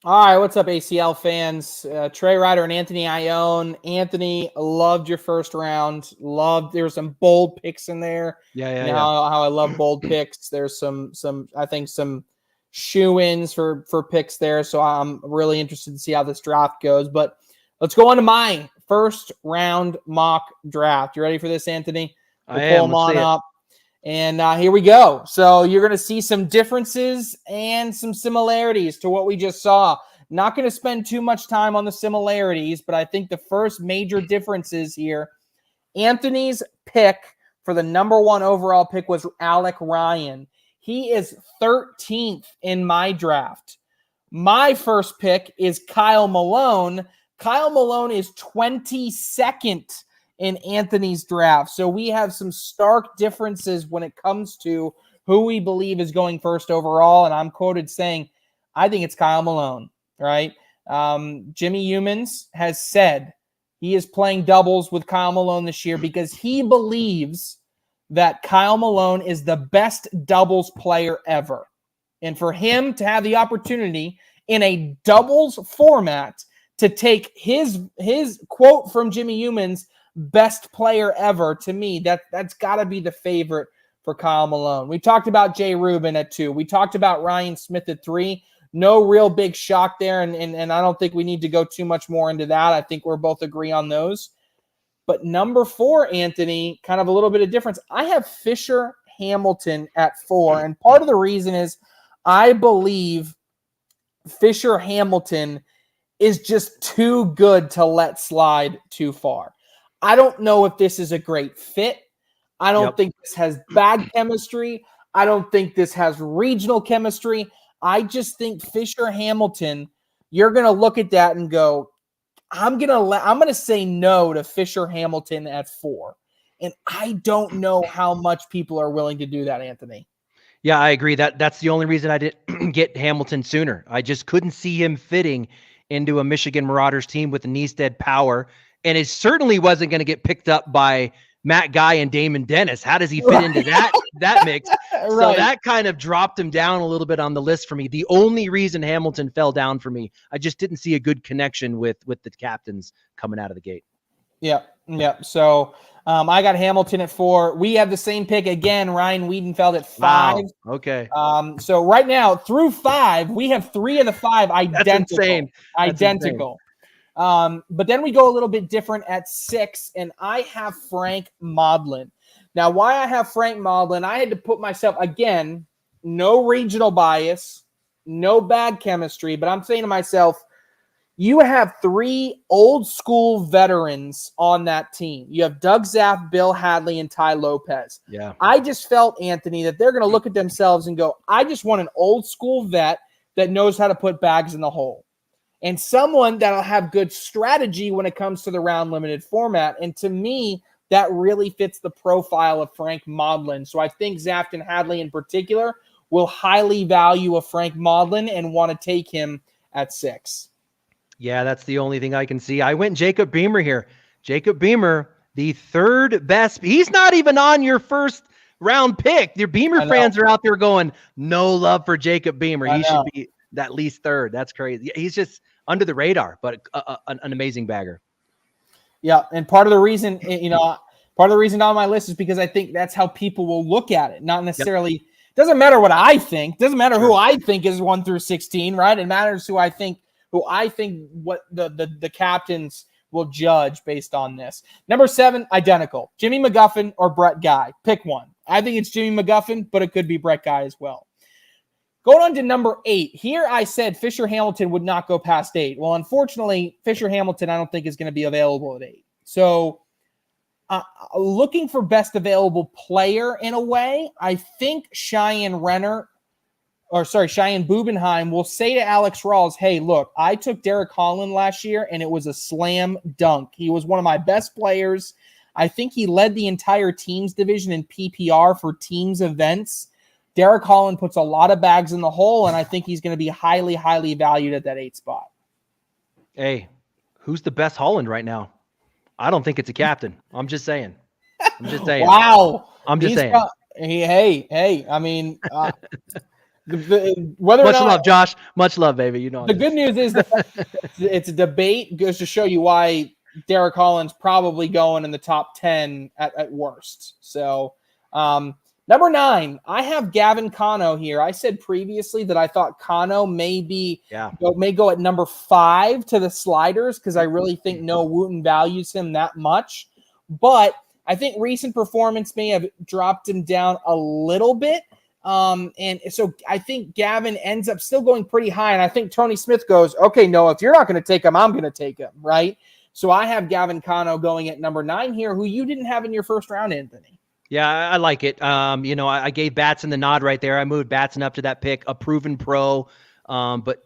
All right, what's up, ACL fans? Trey, Ryder, and Anthony Ayon. Anthony, loved your first round. There were some bold picks in there. Yeah. How I love bold picks. There's some I think some shoe-ins for picks there. So I'm really interested to see how this draft goes. But let's go on to my first round mock draft. You ready for this, Anthony? I am. Pull them on up. And here we go. So you're going to see some differences and some similarities to what we just saw. Not going to spend too much time on the similarities, but I think the first major differences here, Anthony's pick for the number 1 overall pick was Alec Ryan. He is 13th in my draft. My first pick is Kyle Malone. Kyle Malone is 22nd in Anthony's draft. So we have some stark differences when it comes to who we believe is going first overall. And I'm quoted saying, I think it's Kyle Malone, right? Jimmy Humans has said he is playing doubles with Kyle Malone this year because he believes that Kyle Malone is the best doubles player ever. And for him to have the opportunity in a doubles format to take his quote from Jimmy Humans, best player ever, to me, that's got to be the favorite for Kyle Malone. We talked about Jay Rubin at 2. We talked about Ryan Smith at 3. No real big shock there, and I don't think we need to go too much more into that. I think we're both agree on those. But number 4, Anthony, kind of a little bit of difference. I have Fisher Hamilton at 4, and part of the reason is I believe Fisher Hamilton is just too good to let slide too far. I don't know if this is a great fit. I don't think this has bad chemistry. I don't think this has regional chemistry. I just think Fisher Hamilton, you're going to look at that and go, I'm going to say no to Fisher Hamilton at 4. And I don't know how much people are willing to do that, Anthony. Yeah, I agree. That's the only reason I didn't get Hamilton sooner. I just couldn't see him fitting into a Michigan Marauders team with the Neested power. And it certainly wasn't going to get picked up by Matt Guy and Damon Dennis. How does he fit into that mix? Right. So that kind of dropped him down a little bit on the list for me. The only reason Hamilton fell down for me, I just didn't see a good connection with the captains coming out of the gate. Yeah. So I got Hamilton at 4. We have the same pick again. Ryan Wiedenfeld at 5. Wow. Okay. So right now through 5, we have 3 of the 5 identical. That's insane. Identical. But then we go a little bit different at 6, and I have Frank Modlin. Now, why I have Frank Modlin, I had to put myself, again, no regional bias, no bad chemistry, but I'm saying to myself, you have 3 old school veterans on that team. You have Doug Zaff, Bill Hadley, and Ty Lopez. Yeah. I just felt, Anthony, that they're going to look at themselves and go, I just want an old school vet that knows how to put bags in the hole. And someone that'll have good strategy when it comes to the round limited format. And to me, that really fits the profile of Frank Modlin. So I think Zaft and Hadley in particular will highly value a Frank Modlin and want to take him at 6. Yeah, that's the only thing I can see. I went Jacob Beamer here. Jacob Beamer, the 3rd best. He's not even on your first round pick. Your Beamer fans are out there going, no love for Jacob Beamer. He should be at least 3rd. That's crazy. He's just under the radar, but an amazing bagger. Yeah, and part of the reason, on my list is because I think that's how people will look at it. Not necessarily, doesn't matter what I think. Doesn't matter who I think is 1 through 16, right? It matters who I think what the captains will judge based on this. Number 7, identical. Jimmy McGuffin or Brett Guy. Pick one. I think it's Jimmy McGuffin, but it could be Brett Guy as well. Going on to number 8. Here I said Fisher Hamilton would not go past 8. Well, unfortunately, Fisher Hamilton I don't think is going to be available at 8. So looking for best available player in a way, I think Cheyenne Bubenheim will say to Alex Rawls, hey, look, I took Derek Holland last year, and it was a slam dunk. He was one of my best players. I think he led the entire teams division in PPR for teams events. Derek Holland puts a lot of bags in the hole, and I think he's going to be highly, highly valued at that 8 spot. Hey, who's the best Holland right now? I don't think it's a captain. I'm just saying. Wow. I'm just saying. Hey. I mean, Whether Much or not, love, Josh. Much love, baby. You know the good news is that it's a debate goes to show you why Derek Holland's probably going in the top 10 at worst. So, number 9, I have Gavin Cano here. I said previously that I thought Cano may go at number 5 to the sliders because I really think Noah Wooten values him that much. But I think recent performance may have dropped him down a little bit. And so I think Gavin ends up still going pretty high. And I think Tony Smith goes, okay, no, if you're not going to take him, I'm going to take him. Right. So I have Gavin Cano going at number 9 here, who you didn't have in your first round, Anthony. Yeah, I like it. I gave Batson the nod right there. I moved Batson up to that pick, a proven pro. But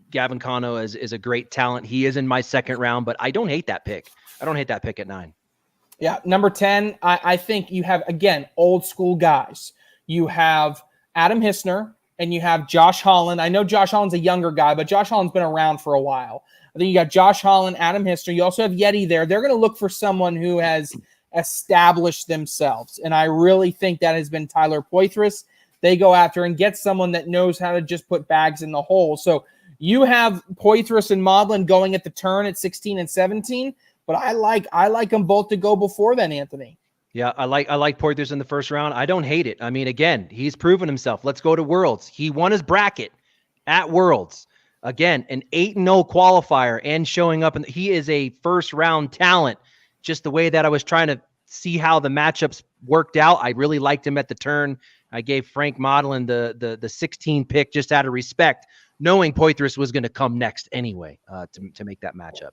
Gavin Cano is a great talent. He is in my second round, but I don't hate that pick. I don't hate that pick at 9. Yeah. Number 10, I think you have, again, old school guys. You have Adam Hissner and you have Josh Holland. I know Josh Holland's a younger guy, but Josh Holland's been around for a while. I think you got Josh Holland, Adam Hissner. You also have Yeti there. They're going to look for someone who has established themselves. And I really think that has been Tyler Poitras. They go after and get someone that knows how to just put bags in the hole. So you have Poitras and Maudlin going at the turn at 16 and 17, but I like them both to go before then, Anthony. Yeah, I like Poitras in the first round. I don't hate it. I mean, again, he's proven himself. Let's go to Worlds. He won his bracket at Worlds. Again, an 8-0 qualifier and showing up. And he is a first-round talent. Just the way that I was trying to see how the matchups worked out, I really liked him at the turn. I gave Frank Maudlin the 16 pick just out of respect, knowing Poitras was going to come next anyway to make that matchup.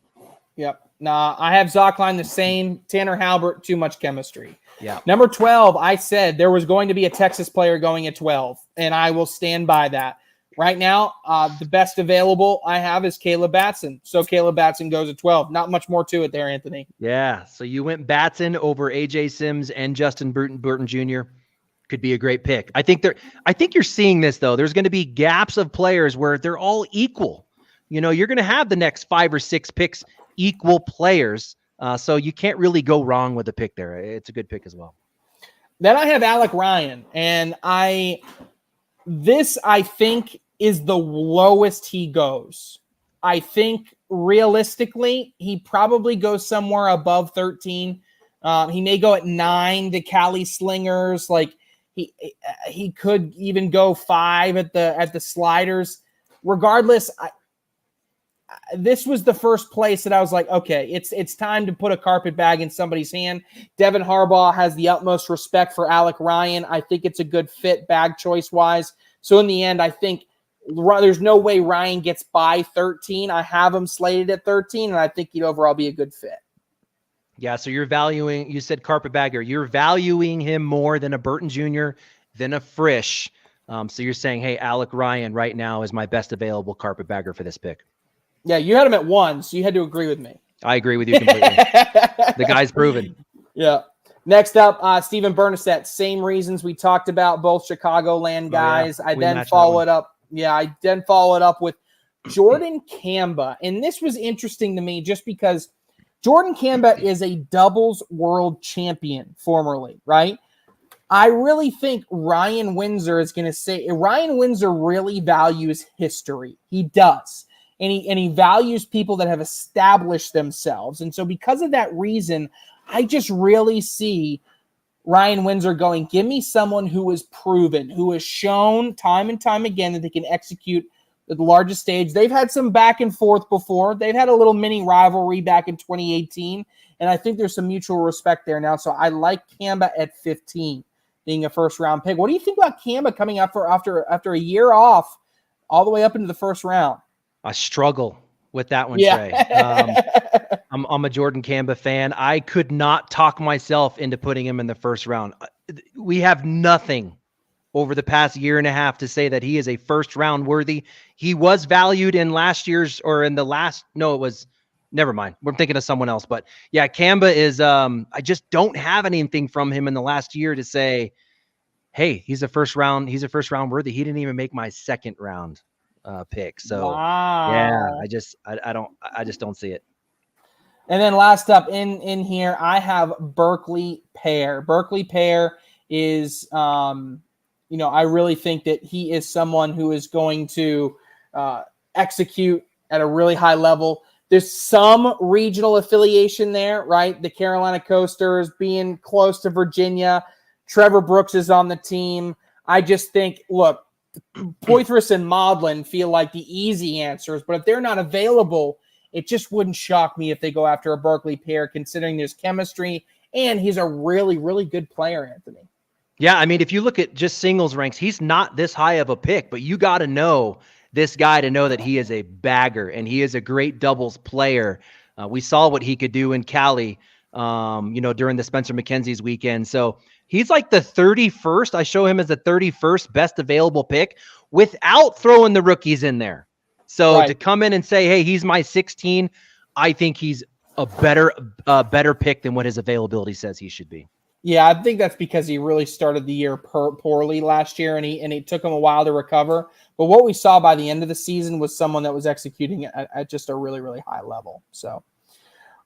Yep. Nah, I have Zockline the same. Tanner Halbert, too much chemistry. Yeah. Number 12, I said there was going to be a Texas player going at 12, and I will stand by that. Right now, the best available I have is Caleb Batson. So Caleb Batson goes at 12. Not much more to it there, Anthony. Yeah. So you went Batson over AJ Sims and Justin Burton Jr. Could be a great pick. I think you're seeing this though. There's going to be gaps of players where they're all equal. You know, you're going to have the next 5 or 6 picks equal players. So you can't really go wrong with the pick there. It's a good pick as well. Then I have Alec Ryan, and I think is the lowest he goes. I think realistically, he probably goes somewhere above 13. He may go at 9 to Cali Slingers. Like he could even go 5 at the sliders. Regardless, this was the first place that I was like, okay, it's time to put a carpet bag in somebody's hand. Devin Harbaugh has the utmost respect for Alec Ryan. I think it's a good fit bag choice wise. So in the end, I think there's no way Ryan gets by 13. I have him slated at 13, and I think he'd overall be a good fit. Yeah, so you said carpetbagger. You're valuing him more than a Burton Jr., than a Frisch. So you're saying, hey, Alec Ryan right now is my best available carpetbagger for this pick. Yeah, you had him at 1, so you had to agree with me. I agree with you completely. The guy's proven. Yeah. Next up, Steven Bernasette. Same reasons we talked about, both Chicagoland guys. Oh, yeah. I then follow it up. Yeah, I then follow it up with Jordan Kamba. And this was interesting to me just because Jordan Kamba is a doubles world champion formerly, right? I really think Ryan Windsor is going to say Ryan Windsor really values history. He does. And he values people that have established themselves. And so because of that reason, I just really see Ryan Windsor going, give me someone who is proven, who has shown time and time again that they can execute at the largest stage. They've had some back and forth before. They've had a little mini rivalry back in 2018. And I think there's some mutual respect there now. So I like Kamba at 15 being a first round pick. What do you think about Kamba coming up after a year off all the way up into the first round? I struggle with that one, Yeah. Trey. I'm a Jordan Kamba fan. I could not talk myself into putting him in the first round. We have nothing over the past year and a half to say that he is a first round worthy. He was valued in last year's or in the last. No, it was. Never mind. We're thinking of someone else. But yeah, Kamba is. I just don't have anything from him in the last year to say, hey, he's a first round worthy. He didn't even make my second round pick. So wow. Yeah, I just don't see it. And then last up in here, I have Berkeley Pear. Berkeley Pear is I really think that he is someone who is going to execute at a really high level. There's some regional affiliation there, right? The Carolina Coasters being close to Virginia. Trevor Brooks is on the team. I just think, look, Poitras and Maudlin feel like the easy answers, but if they're not available, it just wouldn't shock me if they go after a Berkeley pair, considering there's chemistry, and he's a really, really good player, Anthony. Yeah, I mean, if you look at just singles ranks, he's not this high of a pick, but you got to know this guy to know that he is a bagger and he is a great doubles player. We saw what he could do in Cali, during the Spencer McKenzie's weekend. So he's like the 31st. I show him as the 31st best available pick without throwing the rookies in there. So to come in and say, hey, he's my 16, I think he's a better pick than what his availability says he should be. Yeah, I think that's because he really started the year poorly last year, and it took him a while to recover. But what we saw by the end of the season was someone that was executing at just a really, really high level. So,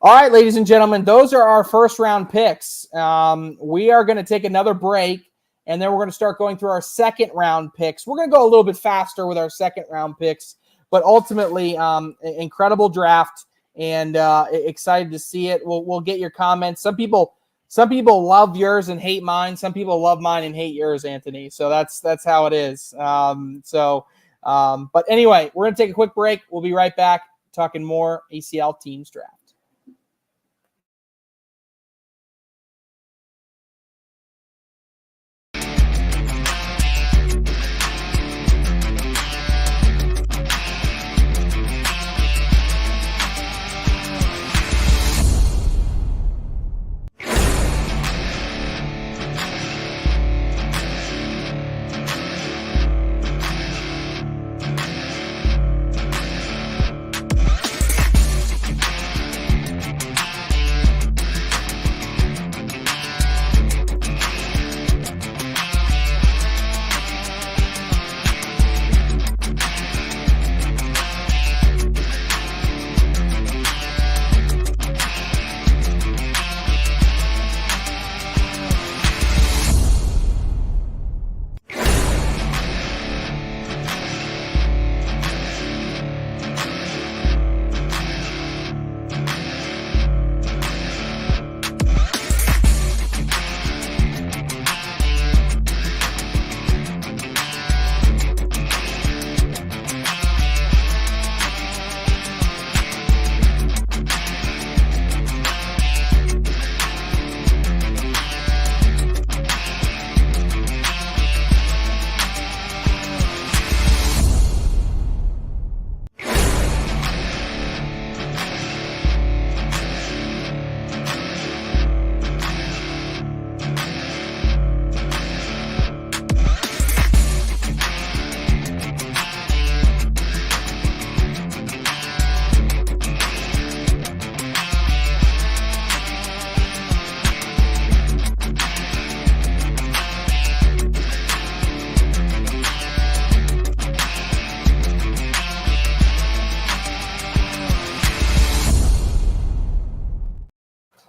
all right, ladies and gentlemen, those are our first-round picks. We are going to take another break, and then we're going to start going through our second-round picks. We're going to go a little bit faster with our second-round picks, but ultimately, incredible draft, and excited to see it. We'll get your comments. Some people love yours and hate mine. Some people love mine and hate yours, Anthony. So that's how it is. But anyway, we're going to take a quick break. We'll be right back talking more ACL Teams Draft.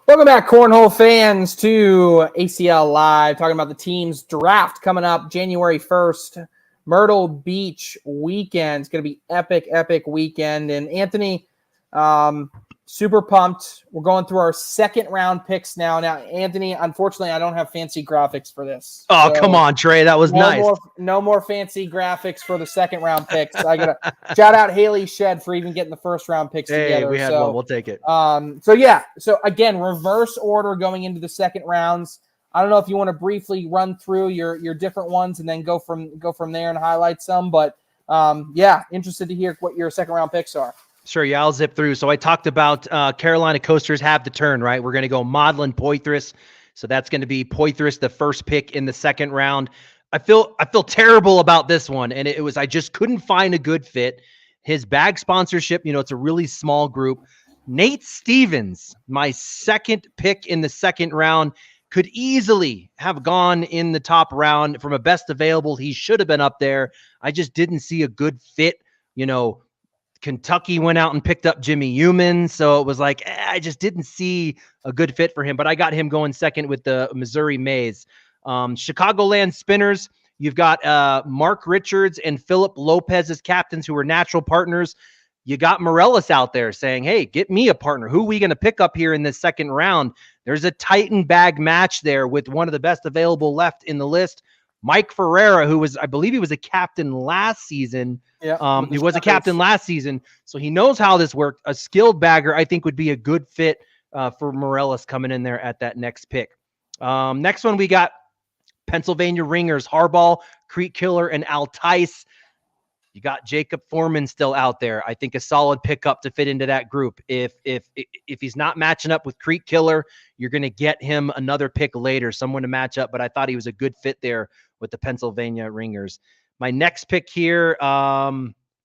Welcome back, Cornhole fans, to ACL Live, talking about the team's draft coming up January 1st, Myrtle Beach weekend. It's going to be epic weekend. And Anthony, super pumped. We're going through our second round picks now. Now, Anthony, unfortunately, I don't have fancy graphics for this. Oh, so come on, Trey. That was nice. No more fancy graphics for the second round picks. I got to shout out Haley Shed for even getting the first round picks together. We had one. We'll take it. So again, reverse order going into the second rounds. I don't know if you want to briefly run through your different ones and then go from there and highlight some. But interested to hear what your second round picks are. Sure, yeah, I'll zip through. So I talked about Carolina Coasters have the turn, right? We're going to go Maudlin Poitras. So that's going to be Poitras, the first pick in the second round. I feel terrible about this one, and it was I just couldn't find a good fit. His bag sponsorship, it's a really small group. Nate Stevens, my second pick in the second round, could easily have gone in the top round from a best available. He should have been up there. I just didn't see a good fit, Kentucky went out and picked up Jimmy Human. So it was like, I just didn't see a good fit for him, but I got him going second with the Missouri Mays. Chicagoland Spinners, You've got Mark Richards and Philip Lopez as captains who are natural partners. You got Morellis out there saying, hey, get me a partner. Who are we going to pick up here in this second round? There's a Titan bag match there with one of the best available left in the list. Mike Ferreira, who was, I believe he was a captain last season. Yeah, he was a captain last season, so he knows how this worked. A skilled bagger, I think, would be a good fit for Morellis coming in there at that next pick. Next one, we got Pennsylvania Ringers, Harbaugh, Creek Killer, and Al Tice. You got Jacob Foreman still out there. I think a solid pickup to fit into that group. If he's not matching up with Creek Killer, you're going to get him another pick later, someone to match up. But I thought he was a good fit there with the Pennsylvania Ringers. My next pick here,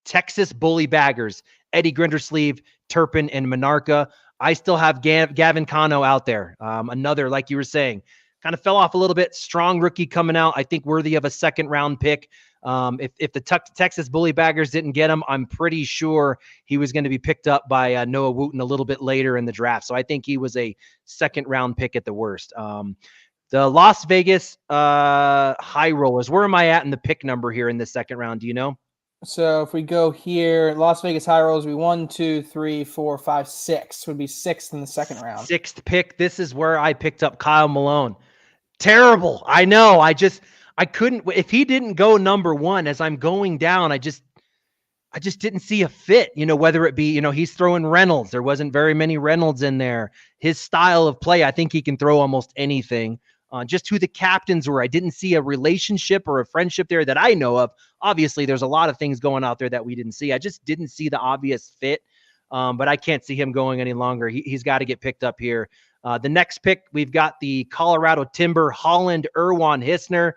Texas Bully Baggers, Eddie Grindersleeve, Turpin, and Monarca. I still have Gavin Cano out there. Another, like you were saying, kind of fell off a little bit. Strong rookie coming out. I think worthy of a second-round pick. If the Texas Bully Baggers didn't get him, I'm pretty sure he was going to be picked up by Noah Wooten a little bit later in the draft. So I think he was a second-round pick at the worst. The Las Vegas High Rollers, where am I at in the pick number here in the second round? Do you know? So if we go here, Las Vegas High Rollers would be 1, 2, 3, 4, 5, 6. Would be sixth in the second round. Sixth pick. This is where I picked up Kyle Malone. Terrible. I know. I couldn't. If he didn't go number one as I'm going down, I just didn't see a fit. Whether it be, he's throwing Reynolds. There wasn't very many Reynolds in there. His style of play, I think he can throw almost anything. Just who the captains were. I didn't see a relationship or a friendship there that I know of. Obviously, there's a lot of things going out there that we didn't see. I just didn't see the obvious fit, but I can't see him going any longer. He's got to get picked up here. The next pick, we've got the Colorado Timber, Holland, Irwan Hissner,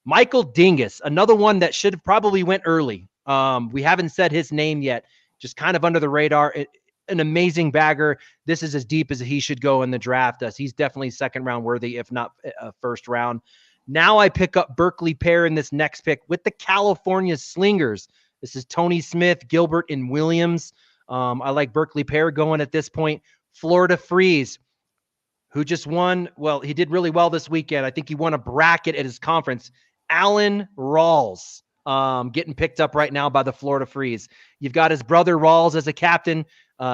Michael Dingus, another one that should have probably went early. We haven't said his name yet, just kind of under the radar. An amazing bagger. This is as deep as he should go in the draft. He's definitely second round worthy, if not first round. Now I pick up Berkeley Pear in this next pick with the California Slingers. This is Tony Smith, Gilbert, and Williams. I like Berkeley Pear going at this point. Florida Freeze, who just won. Well, he did really well this weekend. I think he won a bracket at his conference. Alan Rawls getting picked up right now by the Florida Freeze. You've got his brother Rawls as a captain.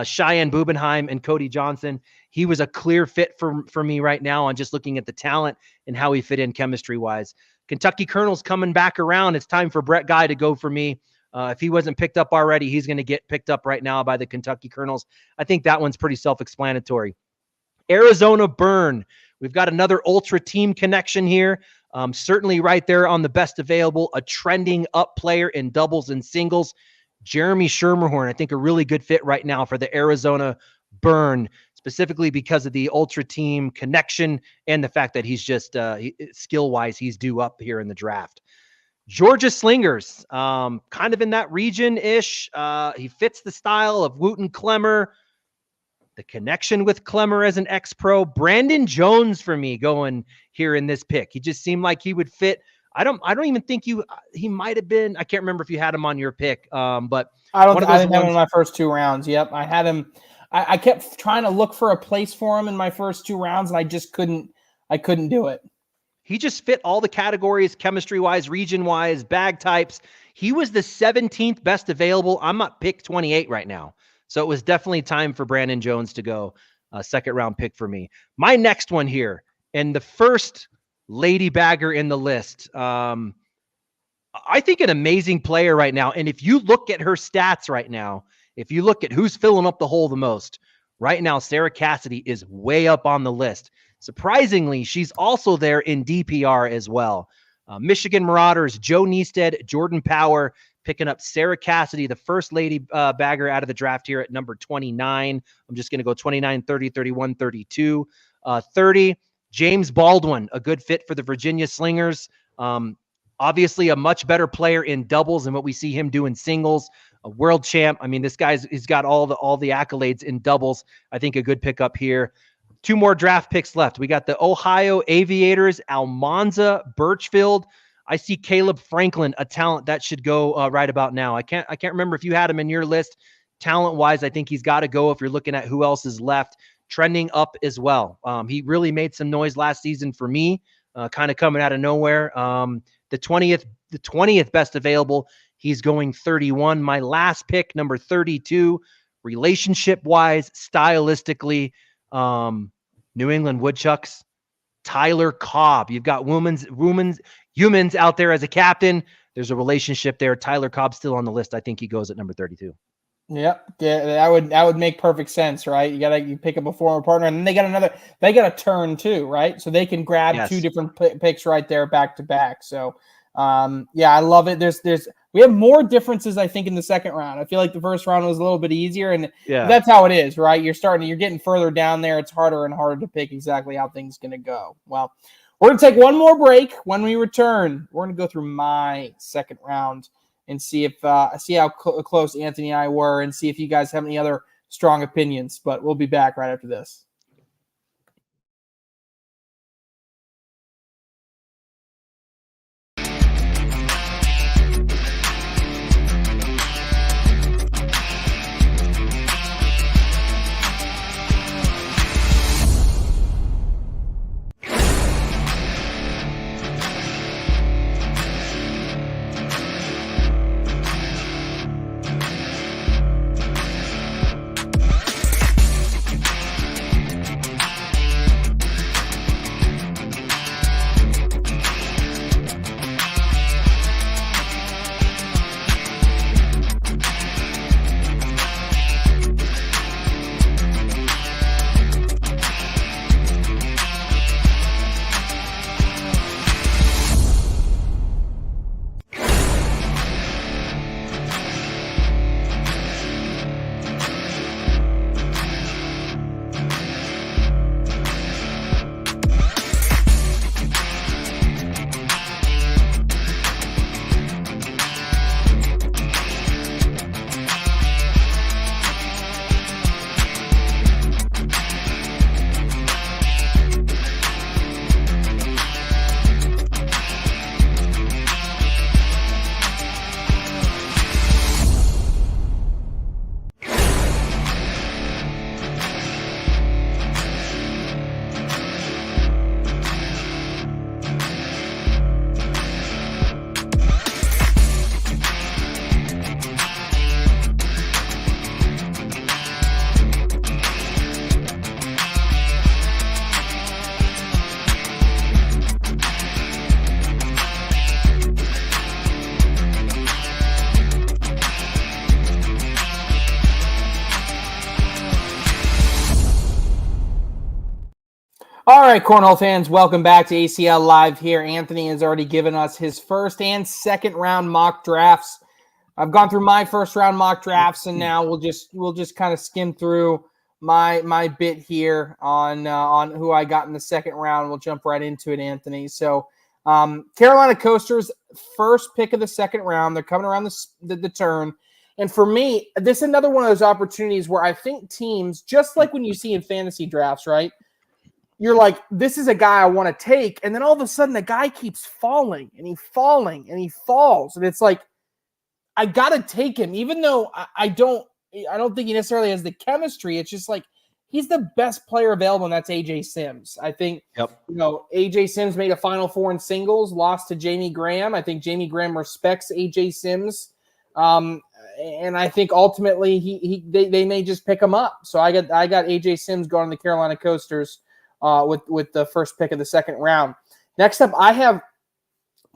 Cheyenne Bubenheim and Cody Johnson. He was a clear fit for me right now on just looking at the talent and how he fit in chemistry-wise. Kentucky Colonel's coming back around. It's time for Brett Guy to go for me. If he wasn't picked up already, he's going to get picked up right now by the Kentucky Colonels. I think that one's pretty self-explanatory. Arizona Burn. We've got another ultra team connection here. Certainly right there on the best available, a trending up player in doubles and singles. Jeremy Schermerhorn, I think a really good fit right now for the Arizona Burn, specifically because of the ultra team connection and the fact that he's just skill-wise, he's due up here in the draft. Georgia Slingers, kind of in that region-ish. He fits the style of Wooten Clemmer, the connection with Clemmer as an ex-pro. Brandon Jones for me going here in this pick. He just seemed like he would fit. I don't even think he might have been. I can't remember if you had him on your pick, but I didn't have him in my first two rounds. Yep, I had him. I kept trying to look for a place for him in my first two rounds, and I just couldn't. I couldn't do it. He just fit all the categories, chemistry-wise, region-wise, bag types. He was the 17th best available. I'm at pick 28 right now, so it was definitely time for Brandon Jones to go. Second-round pick for me. My next one here, and the first lady bagger in the list. I think an amazing player right now. And if you look at her stats right now, if you look at who's filling up the hole the most right now, Sarah Cassidy is way up on the list. Surprisingly, she's also there in DPR as well. Michigan Marauders, Joe Neested, Jordan Power, picking up Sarah Cassidy, the first lady bagger out of the draft here at number 29. I'm just going to go 29, 30, 31, 32, 30. James Baldwin, a good fit for the Virginia Slingers. Obviously a much better player in doubles than what we see him do in singles. A world champ. I mean, this he's got all the accolades in doubles. I think a good pickup here. Two more draft picks left. We got the Ohio Aviators, Almanza Birchfield. I see Caleb Franklin, a talent that should go right about now. I can't remember if you had him in your list. Talent-wise, I think he's got to go if you're looking at who else is left. Trending up as well. He really made some noise last season for me, kind of coming out of nowhere. The 20th best available. He's going 31. My last pick, number 32, relationship-wise, stylistically, New England Woodchucks, Tyler Cobb. You've got humans out there as a captain. There's a relationship there. Tyler Cobb's still on the list. I think he goes at number 32. Yep. Yeah, that would make perfect sense, right? You pick up a former partner, and then they got a turn too, right? So they can grab two different picks right there back to back. So I love it. We have more differences, I think, in the second round. I feel like the first round was a little bit easier, and that's how it is, right? You're getting further down there. It's harder and harder to pick exactly how things going to go. Well, we're going to take one more break. When we return, we're going to go through my second round and see how close Anthony and I were, and see if you guys have any other strong opinions. But we'll be back right after this. All right, Cornhole fans, welcome back to ACL Live here. Anthony has already given us his first and second round mock drafts. I've gone through my first round mock drafts, and now we'll just kind of skim through my bit here on who I got in the second round. We'll jump right into it, Anthony. So Carolina Coasters, first pick of the second round. They're coming around the turn. And for me, this is another one of those opportunities where I think teams, just like when you see in fantasy drafts, right? You're like, this is a guy I want to take. And then all of a sudden the guy keeps falling and he falls. And it's like, I got to take him, even though I don't think he necessarily has the chemistry. It's just like, he's the best player available, and that's AJ Sims. I think, AJ Sims made a Final Four in singles, lost to Jamie Graham. I think Jamie Graham respects AJ Sims. And I think ultimately they may just pick him up. So I got AJ Sims going to the Carolina Coasters with the first pick of the second round. Next up, I have,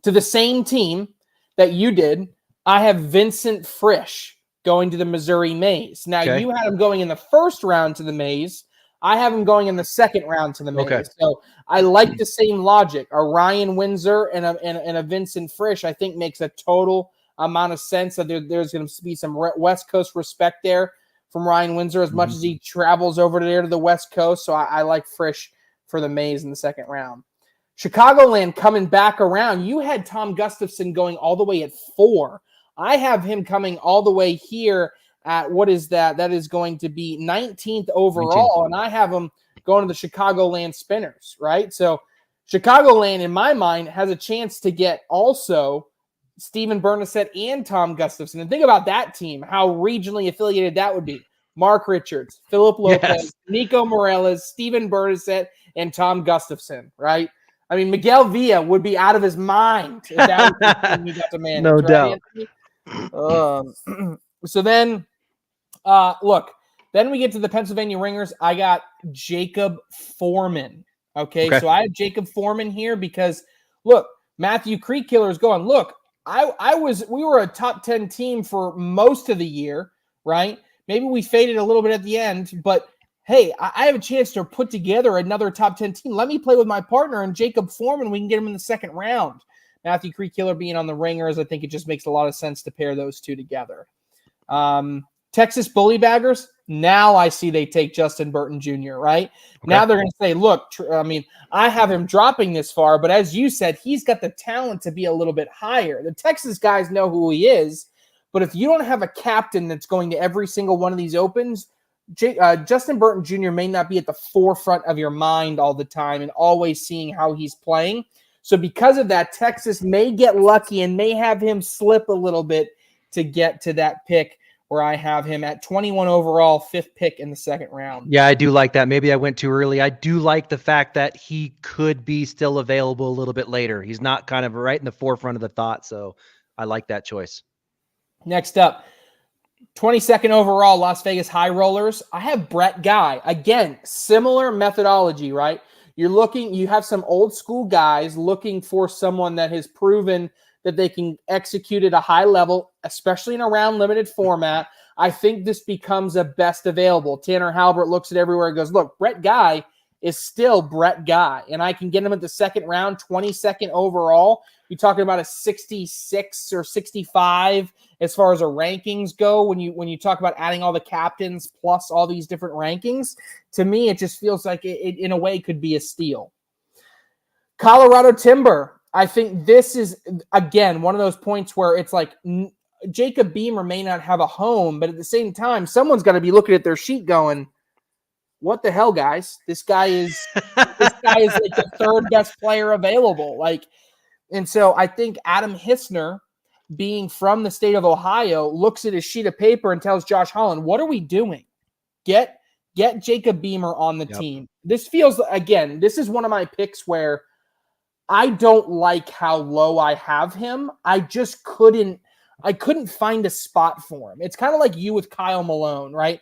to the same team that you did, I have Vincent Frisch going to the Missouri Mays. Now, you had him going in the first round to the Mays. I have him going in the second round to the Mays. Okay. So I like the same logic. A Ryan Windsor and a Vincent Frisch, I think, makes a total amount of sense. That there's going to be some West Coast respect there from Ryan Windsor as much as he travels over there to the West Coast. So I like Frisch for the Mays in the second round. Chicagoland coming back around. You had Tom Gustafson going all the way at 4. I have him coming all the way here at, what is that? That is going to be 19th overall. 19th. And I have him going to the Chicagoland Spinners, right? So Chicagoland, in my mind, has a chance to get also Steven Bernasette and Tom Gustafson. And think about that team, how regionally affiliated that would be. Mark Richards, Philip Lopez, Nico Morales, Steven Bernasette, and Tom Gustafson, right? I mean, Miguel Villa would be out of his mind if that was the team he got to manage. No right, doubt. So then, look, then we get to the Pennsylvania Ringers. I got Jacob Foreman. Okay, so I have Jacob Foreman here because, look, Matthew Creek-Killer is going, look, we were a top 10 team for most of the year, right? Maybe we faded a little bit at the end, but hey, I have a chance to put together another top 10 team. Let me play with my partner and Jacob Foreman. We can get him in the second round. Matthew Creek-Killer being on the Ringers, I think it just makes a lot of sense to pair those two together. Texas Bully Baggers, now I see they take Justin Burton Jr., right? Okay. Now they're going to say, look, I mean, I have him dropping this far, but as you said, he's got the talent to be a little bit higher. The Texas guys know who he is, but if you don't have a captain that's going to every single one of these opens, Justin Burton Jr. may not be at the forefront of your mind all the time and always seeing how he's playing. So because of that, Texas may get lucky and may have him slip a little bit to get to that pick where I have him at 21 overall, 5th pick in the second round. Yeah, I do like that. Maybe I went too early. I do like the fact that he could be still available a little bit later. He's not kind of right in the forefront of the thought, so I like that choice. Next up, 22nd overall, Las Vegas High Rollers. I have Brett Guy. Again, similar methodology, right? You have some old school guys looking for someone that has proven that they can execute at a high level, especially in a round limited format. I think this becomes a best available. Tanner Halbert looks at everywhere and goes, look, Brett Guy is still Brett Guy, and I can get him at the second round, 22nd overall. You're talking about a 66 or 65 as far as our rankings go. When you talk about adding all the captains plus all these different rankings, to me, it just feels like it in a way could be a steal. Colorado Timber. I think this is, again, one of those points where it's like Jacob Beamer may not have a home, but at the same time, someone's got to be looking at their sheet going, what the hell, guys? This guy is like the third best player available. And so I think Adam Hissner, being from the state of Ohio, looks at his sheet of paper and tells Josh Holland, what are we doing? Get Jacob Beamer on the team. This feels, again, this is one of my picks where I don't like how low I have him. I just couldn't find a spot for him. It's kind of like you with Kyle Malone, right?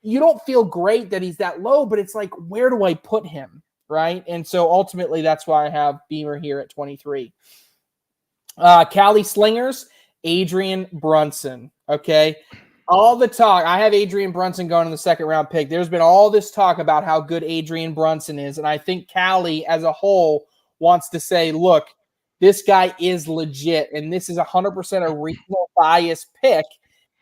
You don't feel great that he's that low, but it's like, where do I put him, right? And so ultimately, that's why I have Beamer here at 23. Cali Slingers, Adrian Brunson, okay? All the talk, I have Adrian Brunson going in the second round pick. There's been all this talk about how good Adrian Brunson is, and I think Cali as a whole wants to say, look, this guy is legit, and this is 100% a regional bias pick,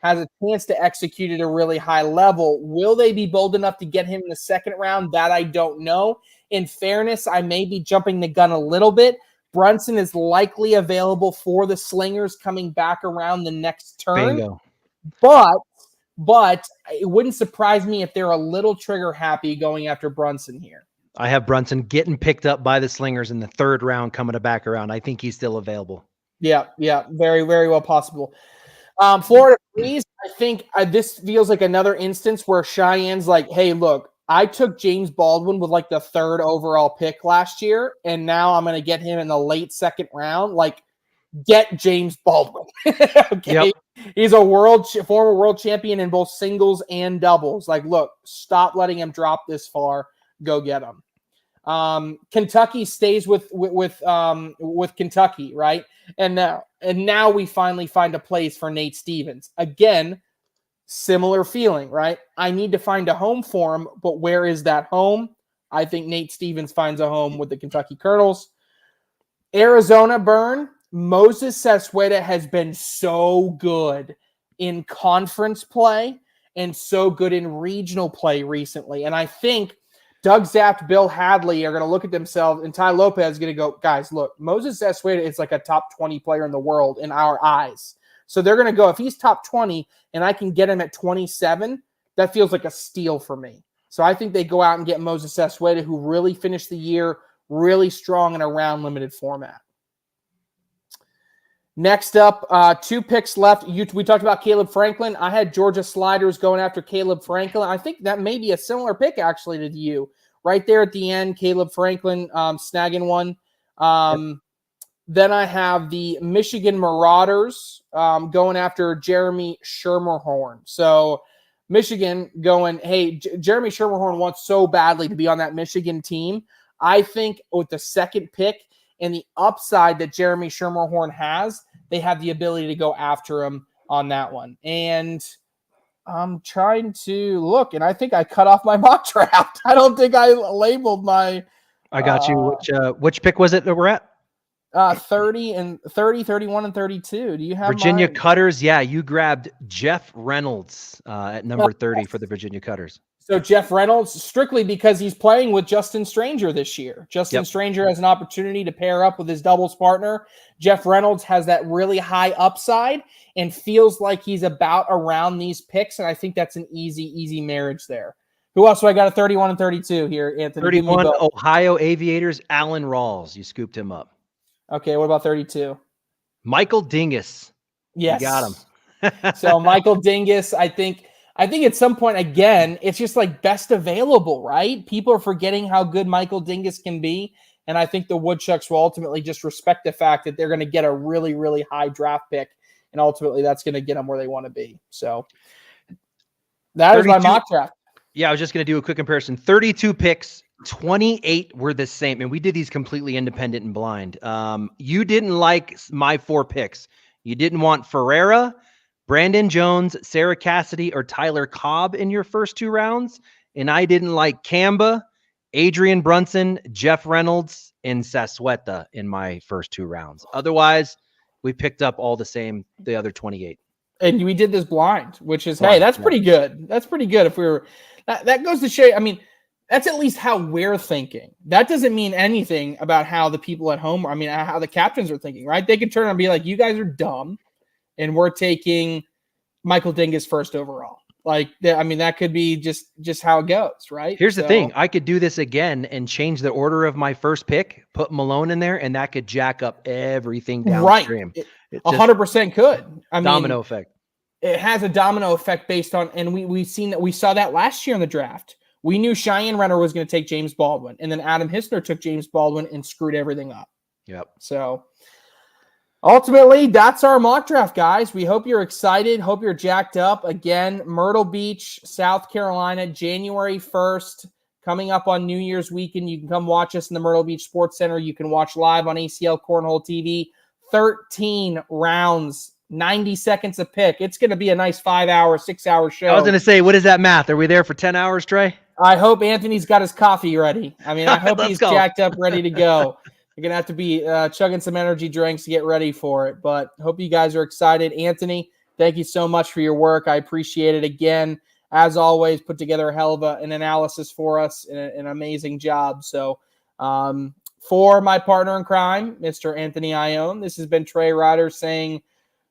has a chance to execute at a really high level. Will they be bold enough to get him in the second round? That I don't know. In fairness, I may be jumping the gun a little bit. Brunson is likely available for the Slingers coming back around the next turn. Bingo. But it wouldn't surprise me if they're a little trigger happy going after Brunson here. I have Brunson getting picked up by the Slingers in the third round, coming back around. I think he's still available. Yeah, very, very well possible. Florida Freeze, I think this feels like another instance where Cheyenne's like, hey, look, I took James Baldwin with like the 3rd overall pick last year, and now I'm going to get him in the late second round. Like, get James Baldwin. Okay. Yep. He's a former world champion in both singles and doubles. Like, look, stop letting him drop this far. Go get him. Kentucky stays with Kentucky, right? And now we finally find a place for Nate Stevens. Again, similar feeling, right? I need to find a home for him, but where is that home? I think Nate Stevens finds a home with the Kentucky Colonels. Arizona Burn, Moses Sesweta has been so good in conference play and so good in regional play recently. And I think Doug Zaft, Bill Hadley are going to look at themselves, and Ty Lopez is going to go, guys, look, Moses Sesweta is like a top 20 player in the world in our eyes. So they're going to go, if he's top 20 and I can get him at 27, that feels like a steal for me. So I think they go out and get Moses Sesweta, who really finished the year really strong in a round limited format. Next up, 2 picks left. We talked about Caleb Franklin. I had Georgia Sliders going after Caleb Franklin. I think that may be a similar pick, actually, to you. Right there at the end, Caleb Franklin snagging one. Then I have the Michigan Marauders going after Jeremy Schermerhorn. So Michigan going, hey, Jeremy Schermerhorn wants so badly to be on that Michigan team. I think with the second pick and the upside that Jeremy Schermerhorn has, they have the ability to go after him on that one. And I'm trying to look, and I think I cut off my mock draft. I don't think I labeled my. I got you. Which pick was it that we're at? 30, 31, and 32. Do you have Virginia mine? Cutters? Yeah, you grabbed Jeff Reynolds at number 30 for the Virginia Cutters. So Jeff Reynolds, strictly because he's playing with Justin Stranger this year. Justin Stranger has an opportunity to pair up with his doubles partner. Jeff Reynolds has that really high upside and feels like he's about around these picks, and I think that's an easy marriage there. Who else do I got at 31 and 32 here, Anthony? 31, Ohio Aviators, Alan Rawls. You scooped him up. Okay, what about 32? Michael Dingus. Yes. You got him. So Michael Dingus, I think at some point, again, it's just like best available, right? People are forgetting how good Michael Dingus can be. And I think the Woodchucks will ultimately just respect the fact that they're going to get a really, really high draft pick. And ultimately that's going to get them where they want to be. So that is my mock draft. Yeah, I was just going to do a quick comparison. 32 picks, 28 were the same. And we did these completely independent and blind. You didn't like my 4 picks. You didn't want Ferreira, Brandon Jones, Sarah Cassidy, or Tyler Cobb in your first 2 rounds. And I didn't like Kamba, Adrian Brunson, Jeff Reynolds, and Sasweta in my first 2 rounds. Otherwise, we picked up all the same, the other 28. And we did this blind, which is, hey, that's pretty good. That's pretty good. If we were, that goes to show you, I mean, that's at least how we're thinking. That doesn't mean anything about how the people at home, I mean, how the captains are thinking, right? They could turn and be like, you guys are dumb, and we're taking Michael Dingus first overall. Like, I mean, that could be just how it goes, right? Here's the thing. I could do this again and change the order of my first pick, put Malone in there, and that could jack up everything downstream. Right. 100% could. I mean, domino effect. It has a domino effect based on, and we saw that last year in the draft. We knew Cheyenne Renner was going to take James Baldwin, and then Adam Hissner took James Baldwin and screwed everything up. Yep. So ultimately, that's our mock draft, guys. We hope you're excited. Hope you're jacked up. Again, Myrtle Beach, South Carolina, January 1st, coming up on New Year's weekend. You can come watch us in the Myrtle Beach Sports Center. You can watch live on ACL Cornhole TV. 13 rounds, 90 seconds a pick. It's going to be a nice 5-hour, 6-hour show. I was going to say, what is that math? Are we there for 10 hours, Trey? I hope Anthony's got his coffee ready. I mean, I hope he's jacked up, ready to go. You're going to have to be chugging some energy drinks to get ready for it. But hope you guys are excited. Anthony, thank you so much for your work. I appreciate it. Again, as always, put together a hell of an analysis for us, and an amazing job. So for my partner in crime, Mr. Anthony Ayon, this has been Trey Ryder saying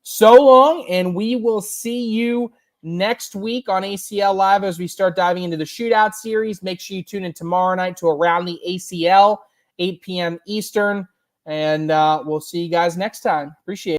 so long, and we will see you next week on ACL Live as we start diving into the shootout series. Make sure you tune in tomorrow night to Around the ACL, 8 p.m. Eastern, and we'll see you guys next time. Appreciate it.